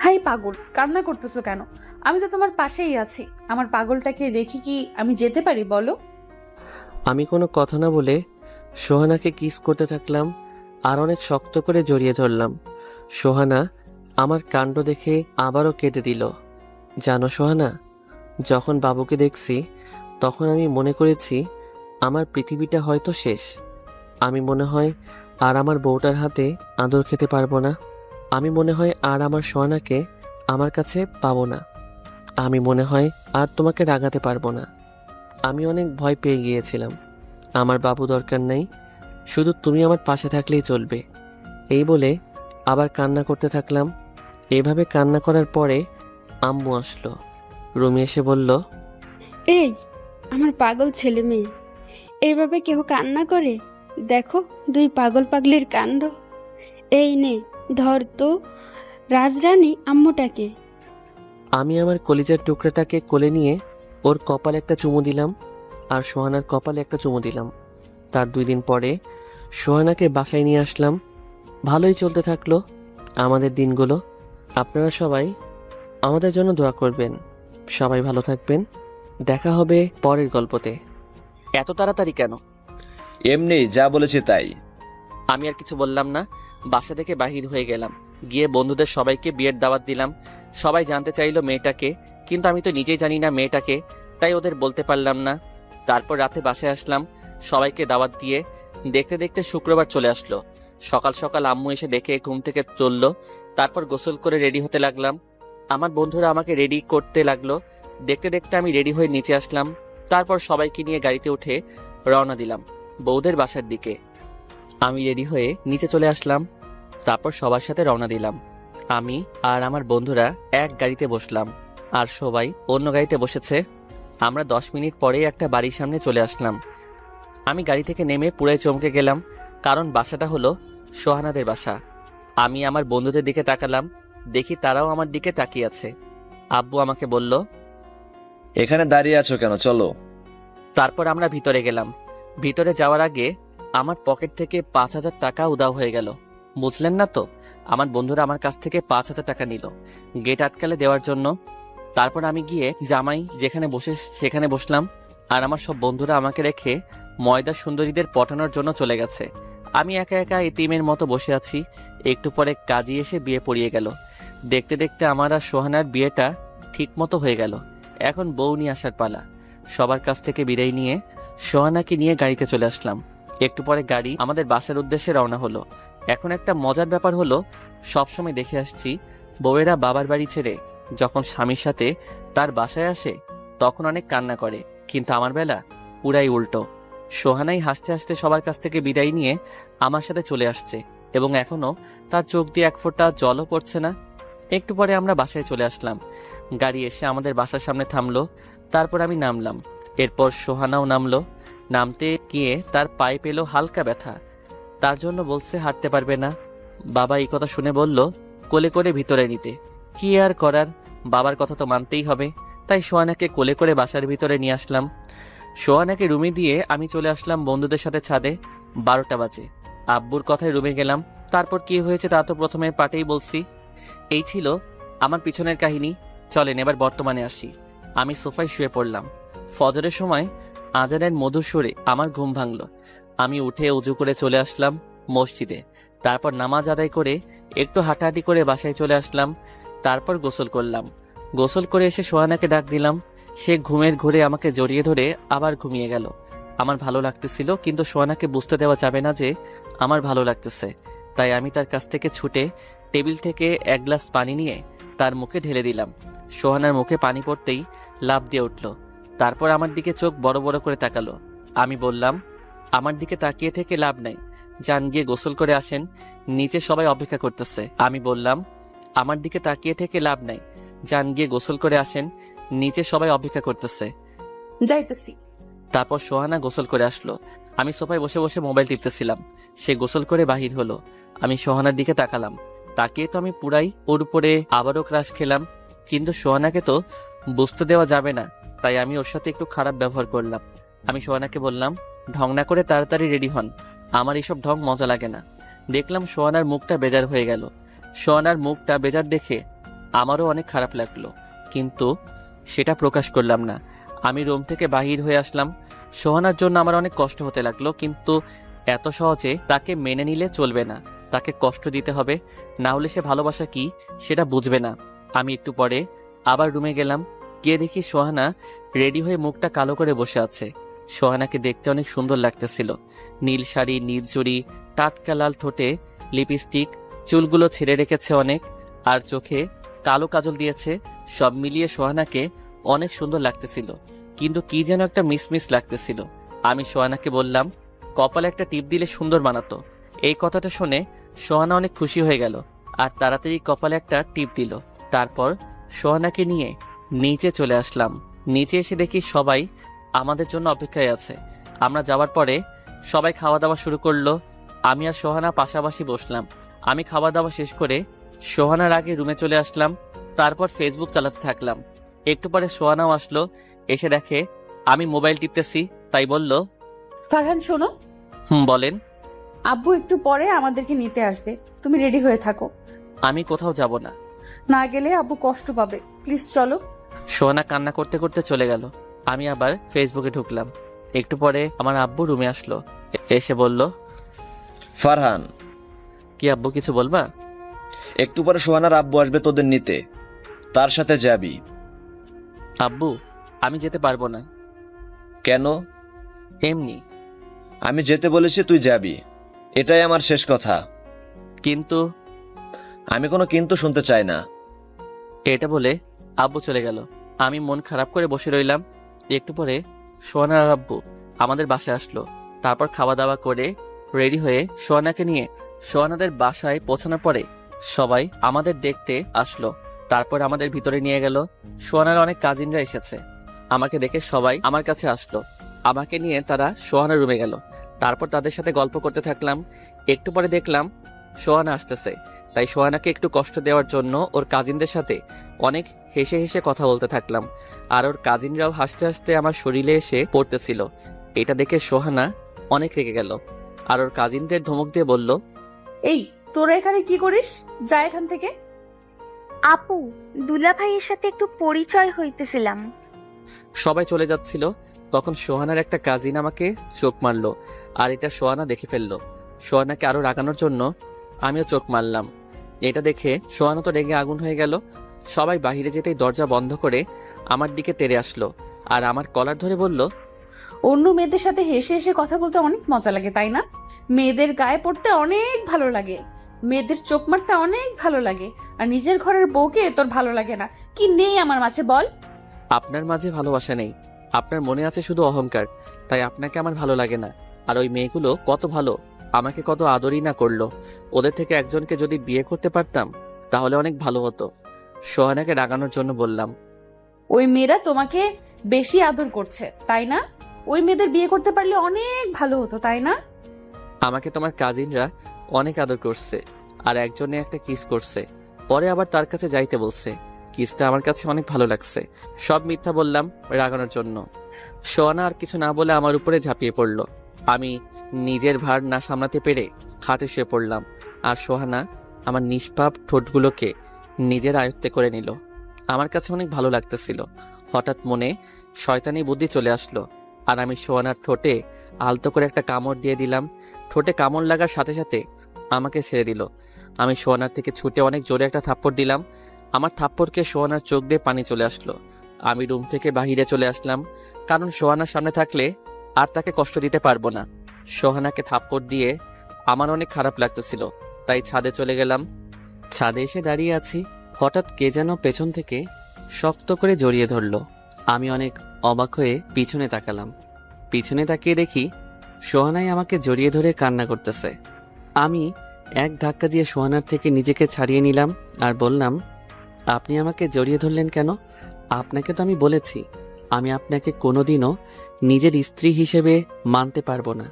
হাই পাগল, কান্না করতেছো কেন? আমি তো তোমার পাশেই আছি। আমার পাগলটাকে রেখে কি আমি যেতে পারি বলো? আমি কোনো কথা না বলে সোহানাকে কিস করতে থাকলাম আর অনেক শক্ত করে জড়িয়ে ধরলাম। সোহানা আমার কাণ্ড দেখে আবারও কেঁদে দিল। জানো সোহানা, যখন বাবুকে দেখছি তখন আমি মনে করেছি আমার পৃথিবীটা হয়তো শেষ। আমি মনে হয় আর আমার বউটার হাতে আদর খেতে পারবো না। আমি মনে হয় আর আমার সোহানাকে আমার কাছে পাবো না। আমি মনে হয় আর তোমাকে রাগাতে পারবো না। আমি অনেক ভয় পেয়ে গিয়েছিলাম। আমার বাবু দরকার নেই, শুধু তুমি আমার পাশে থাকলেই চলবে। এই বলে আবার কান্না করতে থাকলাম। এভাবে কান্না করার পরে আম্মু আসলো। রুমে এসে বলল, এই আমার পাগল ছেলে মেয়ে, এইভাবে কেউ কান্না করে? দেখো দুই পাগল পাগলির কাণ্ড। এই নে ধর তো রাজরানী আম্মুটাকে। আমি আমার কলিজার টুকরাটাকে কোলে নিয়ে ওর কপালে একটা চুমু দিলাম আর সোহানার কপালে একটা চুমু দিলাম। তার 2 দিন পরে সোহানাকে বাসায় নিয়ে আসলাম। ভালোই চলতে থাকলো আমাদের দিনগুলো। আপনারা সবাই আমাদের জন্য দোয়া করবেন। সবাই ভালো থাকবেন। দেখা হবে পরের গল্পতে। এত তাড়াতাড়ি কেন? এমনি যা বলেছি তাই। আমি আর কিছু বললাম না, বাসা থেকে বাহির হয়ে গেলাম। গিয়ে বন্ধুদের সবাইকে বিয়ের দাওয়াত দিলাম। সবাই জানতে চাইলো মেয়েটাকে, কিন্তু আমি তো নিজেই জানি না মেয়েটাকে, তাই ওদের বলতে পারলাম না। তারপর রাতে বাসায় আসলাম সবাইকে দাওয়াত দিয়ে। দেখতে দেখতে শুক্রবার চলে আসলো। সকাল সকাল আম্মু এসে দেখে ঘুম থেকে চললো। তারপর গোসল করে রেডি হতে লাগলাম। আমার বন্ধুরা আমাকে রেডি করতে লাগলো। দেখতে দেখতে আমি রেডি হয়ে নিচে আসলাম। তারপর সবাইকে নিয়ে গাড়িতে উঠে রওনা দিলাম বউদের বাসার দিকে। আমি রেডি হয়ে নিচে চলে আসলাম। তারপর সবার সাথে রওনা দিলাম। আমি আর আমার বন্ধুরা এক গাড়িতে বসলাম আর সবাই অন্য গাড়িতে বসেছে। আমরা 10 মিনিট পরেই একটা বাড়ির সামনে চলে আসলাম। আমি গাড়ি থেকে নেমে পুরাই চমকে গেলাম, কারণ বাসাটা হলো সোহানাদের বাসা। আমি আমার বন্ধুদের দিকে তাকালাম, দেখি তারাও আমার দিকে তাকিয়ে আছে। আব্বু আমাকে বলল, এখানে দাঁড়িয়ে আছো কেন, চলো। তারপর আমরা ভিতরে গেলাম। ভিতরে যাওয়ার আগে আমার পকেট থেকে 5,000 টাকা উধাও হয়ে গেল। বুঝলেন না তো, আমার বন্ধুরা আমার কাছ থেকে 5,000 টাকা নিল গেট আটকালে দেওয়ার জন্য। তারপর আমি গিয়ে জামাই যেখানে বসে সেখানে বসলাম, আর আমার সব বন্ধুরা আমাকে রেখে ময়দা সুন্দরীদের পটানোর জন্য চলে গেছে। আমি একা একা এতিমের মতো বসে আছি। একটু পরে কাজী এসে বিয়ে পড়িয়ে গেল। দেখতে দেখতে আমার আর সোহানার বিয়েটা ঠিক মতো হয়ে গেল। এখন বউ নিয়ে আসার পালা। সবার কাছ থেকে বিদায় নিয়ে সোহানাকে নিয়ে গাড়িতে চলে আসলাম। একটু পরে গাড়ি আমাদের বাসার উদ্দেশ্যে রওনা হলো। এখন একটা মজার ব্যাপার হলো, সবসময় দেখে আসছি বউয়েরা বাবার বাড়ি ছেড়ে যখন স্বামীর সাথে তার বাসায় আসে তখন অনেক কান্না করে, কিন্তু আমার বেলা পুরাই উল্টো। সোহানাই হাসতে হাসতে সবার কাছ থেকে বিদায় নিয়ে আমার সাথে চলে আসছে, এবং এখনো তার চোখ দিয়ে এক ফোঁটা জলও পড়ছে না। একটু পরে আমরা বাসায় চলে আসলাম। গাড়ি এসে আমাদের বাসার সামনে থামলো। তারপর আমি নামলাম। এরপর সোহানাও নামলো। নামতে গিয়ে তার পায়ে পেল হালকা ব্যথা, তার জন্য বলছে হাঁটতে পারবে না। বাবা এই কথা শুনে বলল কোলে করে ভিতরে নিতে। কি আর করার, বাবার কথা তো মানতেই হবে। তাই সোহানাকে কোলে করে বাসার ভিতরে নিয়ে আসলাম। সোহানাকে রুমে দিয়ে আমি চলে আসলাম বন্ধুদের সাথে ছাদে। 12টা বাজে। আব্বুর কথায় রুমে গেলাম। তারপর কি হয়েছে তা তো প্রথমে পাটেই বলছি। এই ছিল আমার পিছনের কাহিনী। চলেন এবার বর্তমানে আসি। আমি সোফায় শুয়ে পড়লাম। ফজরের সময় আজানের মধুর সুরে আমার ঘুম ভাঙল। আমি উঠে উজু করে চলে আসলাম মসজিদে। তারপর নামাজ আদায় করে একটু হাঁটাহাঁটি করে বাসায় চলে আসলাম। তারপর গোসল করলাম। গোসল করে এসে সোহানাকে ডাক দিলাম। সে ঘুমের ঘোরে আমাকে জড়িয়ে ধরে আবার ঘুমিয়ে গেল। আমার ভালো লাগতেছিল, কিন্তু সোহানাকে বুঝতে দেওয়া যাবে না যে আমার ভালো লাগতেছে। তাই আমি তার কাছ থেকে ছুটে টেবিল থেকে এক গ্লাস পানি নিয়ে তার মুখে ঢেলে দিলাম। সোহানার মুখে পানি পড়তেই লাফ দিয়ে উঠল। তারপর আমার দিকে চোখ বড় বড় করে তাকালো। আমি বললাম, আমার দিকে তাকিয়ে থেকে লাভ নাই, যান গিয়ে গোসল করে আসেন, নিচে সবাই অপেক্ষা করতেছে। আমি বললাম, আমার দিকে তাকিয়ে থেকে লাভ নাই, যান গিয়ে গোসল করে আসেন, নিচে সবাই অপেক্ষা করতেছে। যাইতেছি। তারপর সোহানা গোসল করে আসলো। আমি সোফায় বসে বসে মোবাইল টিপতেছিলাম। সে গোসল করে বাহির হলো। আমি সোহানার দিকে তাকালাম। তাকিয়ে তো আমি পুরাই ওর উপরে আবারও ক্রাশ খেলাম, কিন্তু সোহানাকে তো বুঝতে দেওয়া যাবে না, তাই আমি ওর সাথে একটু খারাপ ব্যবহার করলাম। আমি সোহানাকে বললাম, ঢং না করে তাড়াতাড়ি রেডি হন, আমার এইসব ঢং মজা লাগে না। দেখলাম সোহানার মুখটা বেজার হয়ে গেল। সোহানার মুখটা বেজার দেখে আমারও অনেক খারাপ লাগলো, কিন্তু সেটা প্রকাশ করলাম না। আমি রুম থেকে বাহির হয়ে আসলাম। সোহানার জন্য আমার অনেক কষ্ট হতে লাগলো, কিন্তু এত সহজে তাকে মেনে নিলে চলবে না, তাকে কষ্ট দিতে হবে, না হলে সে ভালোবাসা কি সেটা বুঝবে না। আমি একটু পরে আবার রুমে গেলাম। গিয়ে দেখি সোহানা রেডি হয়ে মুখটা কালো করে বসে আছে। সোহানাকে দেখতে অনেক সুন্দর লাগতেছিল। নীল শাড়ি, নীল চুড়ি, টাটকা লাল ঠোঁটে লিপস্টিক, চুলগুলো ছেড়ে রেখেছে অনেক, আর চোখে কালো কাজল দিয়েছে। সব মিলিয়ে সোহানাকে অনেক সুন্দর লাগতেছিল, কিন্তু কি যেন একটা মিসমিস লাগতেছিল। আমি সোহানাকে বললাম, কপালে একটা টিপ দিলে সুন্দর বানাতো। এই কথাটা শুনে সোহানা অনেক খুশি হয়ে গেল আর তাড়াতাড়ি কপালে একটা টিপ দিল। তারপর সোহানাকে নিয়ে নিচে চলে আসলাম। নিচে এসে দেখি সবাই আমাদের জন্য অপেক্ষায় আছে। আমরা যাওয়ার পরে সবাই খাওয়া দাওয়া শুরু করলো। আমি আর সোহানা পাশাপাশি বসলাম। আমি খাওয়া দাওয়া শেষ করে সোহানার আগে রুমে চলে আসলাম। তারপর ফেসবুক চালাতে থাকলাম। একটু পরে সোহানাও আসলো। এসে দেখে আমি মোবাইল টিপতেছি, তাই বলল, ফারহান শোনো, বলেন। আব্বু একটু পরে আমাদেরকে নিতে আসবে, তুমি রেডি হয়ে থাকো। আমি কোথাও যাব না। না গেলে আব্বু কষ্ট পাবে, প্লিজ চলো। সোহানা কান্না করতে করতে চলে গেল। আমি আবার ফেসবুকে ঢুকলাম। একটু পরে আমার আব্বু রুমে আসলো। এসে বলল, ফারহান, কি আব্বু কিছু বলবা? একটু পরে সোহানার আব্বু আসবে তোদের নিতে, তার সাথে যাবি। আব্বু, আমি যেতে পারবো না। কেন? এমনি। আমি যেতে বলেছি, তুই যাবি, এটাই আমার শেষ কথা। কিন্তু আমি কোনো কিন্তু শুনতে চাই না। এটা বলে আব্বু চলে গেল। আমি মন খারাপ করে বসে রইলাম। একটু পরে সোহানার আব্বু আমাদের বাসায় আসলো। তারপর খাওয়া দাওয়া করে রেডি হয়ে সোহানাকে নিয়ে সোহানাদের বাসায় পৌঁছানোর পরে সবাই আমাদের দেখতে আসলো। তারপর আমাদের ভিতরে নিয়ে গেল। সোহানার অনেক কাজিনরা এসেছে। আমাকে দেখে সবাই আমার কাছে আসলো। আমাকে নিয়ে তারা সোহানার রুমে গেল। তারপর তাদের সাথে গল্প করতে থাকলাম। একটু পরে দেখলাম সোহানা আসতেছে। তাই সোহানাকে একটু কষ্ট দেওয়ার জন্য ওর কাজিনদের সাথে অনেক হেসে হেসে কথা বলতে থাকলাম। আর ওর কাজিনরাও হাসতে হাসতে আমার শরীরে এসে পড়তেছিল। এটা দেখে সোহানা অনেক রেগে গেল আর ওর কাজিনদের ধমক দিয়ে বলল, এই তোরা এখানে কি করিস? যা এখান থেকে। আপু, দুলা ভাইয়ের সাথে একটু পরিচয় হইতেছিলাম। সবাই চলে যাচ্ছিল। তখন সোহানার একটা কাজিন আমাকে চোখ মারলো আর এটা সোহানা দেখে ফেললো। সোহানাকে আরো রাগানোর জন্য আমিও চোখ মারলাম। এটা দেখে সোহানা তো রেগে আগুন হয়ে গেল। সবাই বাইরে যেতেই দরজা বন্ধ করে আমার দিকে তেড়ে আসলো আর আমার কলার ধরে বলল, অন্য মেয়েদের সাথে হেসে হেসে কথা বলতে অনেক মজা লাগে, তাই না? মেয়েদের গায়ে পড়তে অনেক ভালো লাগে, মেয়েদের চোখ মারতে অনেক ভালো লাগে, আর নিজের ঘরের বউকে তোর ভালো লাগে না? কি নেই আমার মাঝে বল? আপনার মাঝে ভালোবাসা নেই, আপনার মনে আছে শুধু অহংকার, তাই আপনাকে আমার ভালো লাগে না। আর ওই মেয়েগুলো কত ভালো, আমাকে কত আদরই না করলো। ওদের থেকে একজনকে যদি বিয়ে করতে পারতাম তাহলে অনেক ভালো হতো। সোহানাকে রাগানোর জন্য বললাম, ওই মেয়েরা তোমাকে বেশি আদর করছে, তাই না? ওই মেয়েদের বিয়ে করতে পারলে অনেক ভালো হতো, তাই না? আমাকে তোমার কাজিনরা অনেক আদর করছে আর একজনে একটা কিস করছে, পরে আবার তার কাছে যাইতে বলছে। কিসটা আমার কাছে অনেক ভালো লাগছে। সব মিথ্যা বললাম রাগানোর জন্য। সোহানা আর কিছু না বলে আমার উপরে ঝাঁপিয়ে পড়ল। আমি নিজের ভার না সামলাতে পেরে খাটে শুয়ে পড়লাম আর সোহানা আমার নিষ্পাপ ঠোঁটগুলোকে নিজের আয়ত্তে করে নিল। আমার কাছে অনেক ভালো লাগতেছিল। হঠাৎ মনে শয়তানি বুদ্ধি চলে আসলো আর আমি সোহানার ঠোঁটে আলতো করে একটা কামড় দিয়ে দিলাম। ঠোঁটে কামড় লাগার সাথে সাথে আমাকে ছেড়ে দিল। আমি সোহানার থেকে ছুটে অনেক জোরে একটা থাপ্পড় দিলাম। আমার থাপ্পড়কে সোহানার চোখ দিয়ে পানি চলে আসলো। আমি রুম থেকে বাহিরে চলে আসলাম, কারণ সোহানার সামনে থাকলে আর তাকে কষ্ট দিতে পারবো না। সোহানাকে থাপ্পড় দিয়ে আমার অনেক খারাপ লাগতেছিল, তাই ছাদে চলে গেলাম। ছাদে এসে দাঁড়িয়ে আছি, হঠাৎ কে যেন পেছন থেকে শক্ত করে জড়িয়ে ধরলো। আমি অনেক অবাক হয়ে পিছনে তাকালাম। পিছনে তাকিয়ে দেখি সোহানাই আমাকে জড়িয়ে ধরে কান্না করতেছে। আমি এক ধাক্কা দিয়ে সোহানার থেকে নিজেকে ছাড়িয়ে নিলাম আর বললাম, আপনি আমাকে জড়িয়ে ধরলেন কেন? আপনাকে তো আমি বলেছি আমি আপনাকে কোনোদিনও নিজের স্ত্রী হিসেবে মানতে পারবো না,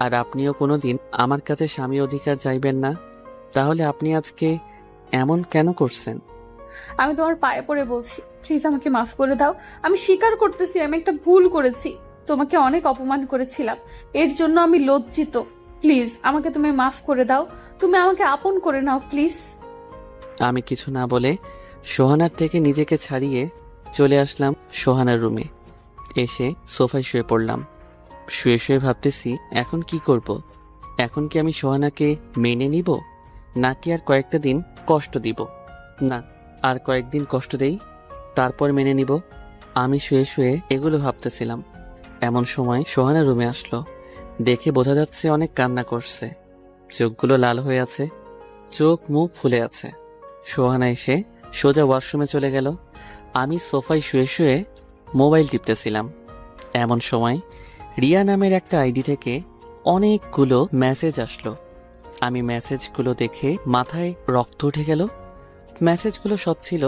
আর আপনিও কোনোদিন আমার কাছে স্বামী অধিকার চাইবেন না। তাহলে আপনি আজকে এমন কেন করছেন? আমি তোমার পায়ে পড়ে বলছি, প্লিজ আমাকে মাফ করে দাও। আমি স্বীকার করতেছি আমি একটা ভুল করেছি, তোমাকে অনেক অপমান করেছিলাম, এর জন্য আমি লজ্জিত। প্লিজ আমাকে তুমি মাফ করে দাও, তুমি আমাকে আপন করে নাও প্লিজ। আমি কিছু না বলে সোহানার থেকে নিজেকে ছাড়িয়ে চলে আসলাম সোহানার রুমে। এসে সোফায় শুয়ে পড়লাম। শুয়ে শুয়ে ভাবতেছি এখন কি করব। এখন কি আমি সোহানাকে মেনে নিব, নাকি আর কয়েকটা দিন কষ্ট দিব? না, আর কয়েকদিন কষ্ট দেই, তারপর মেনে নিব। আমি শুয়ে শুয়ে এগুলো ভাবতেছিলাম। এমন সময় সোহানা রুমে আসলো। দেখে বোঝা যাচ্ছে অনেক কান্না করছে, চোখগুলো লাল হয়ে আছে, চোখ মুখ ফুলে আছে। সোহানা এসে সোজা ওয়াশরুমে চলে গেল। আমি সোফায় শুয়ে শুয়ে মোবাইল টিপতেছিলাম। এমন সময় রিয়া নামের একটা আইডি থেকে অনেকগুলো মেসেজ আসলো। আমি মেসেজগুলো দেখে মাথায় রক্ত উঠে গেল। মেসেজগুলো সব ছিল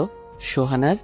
সোহানার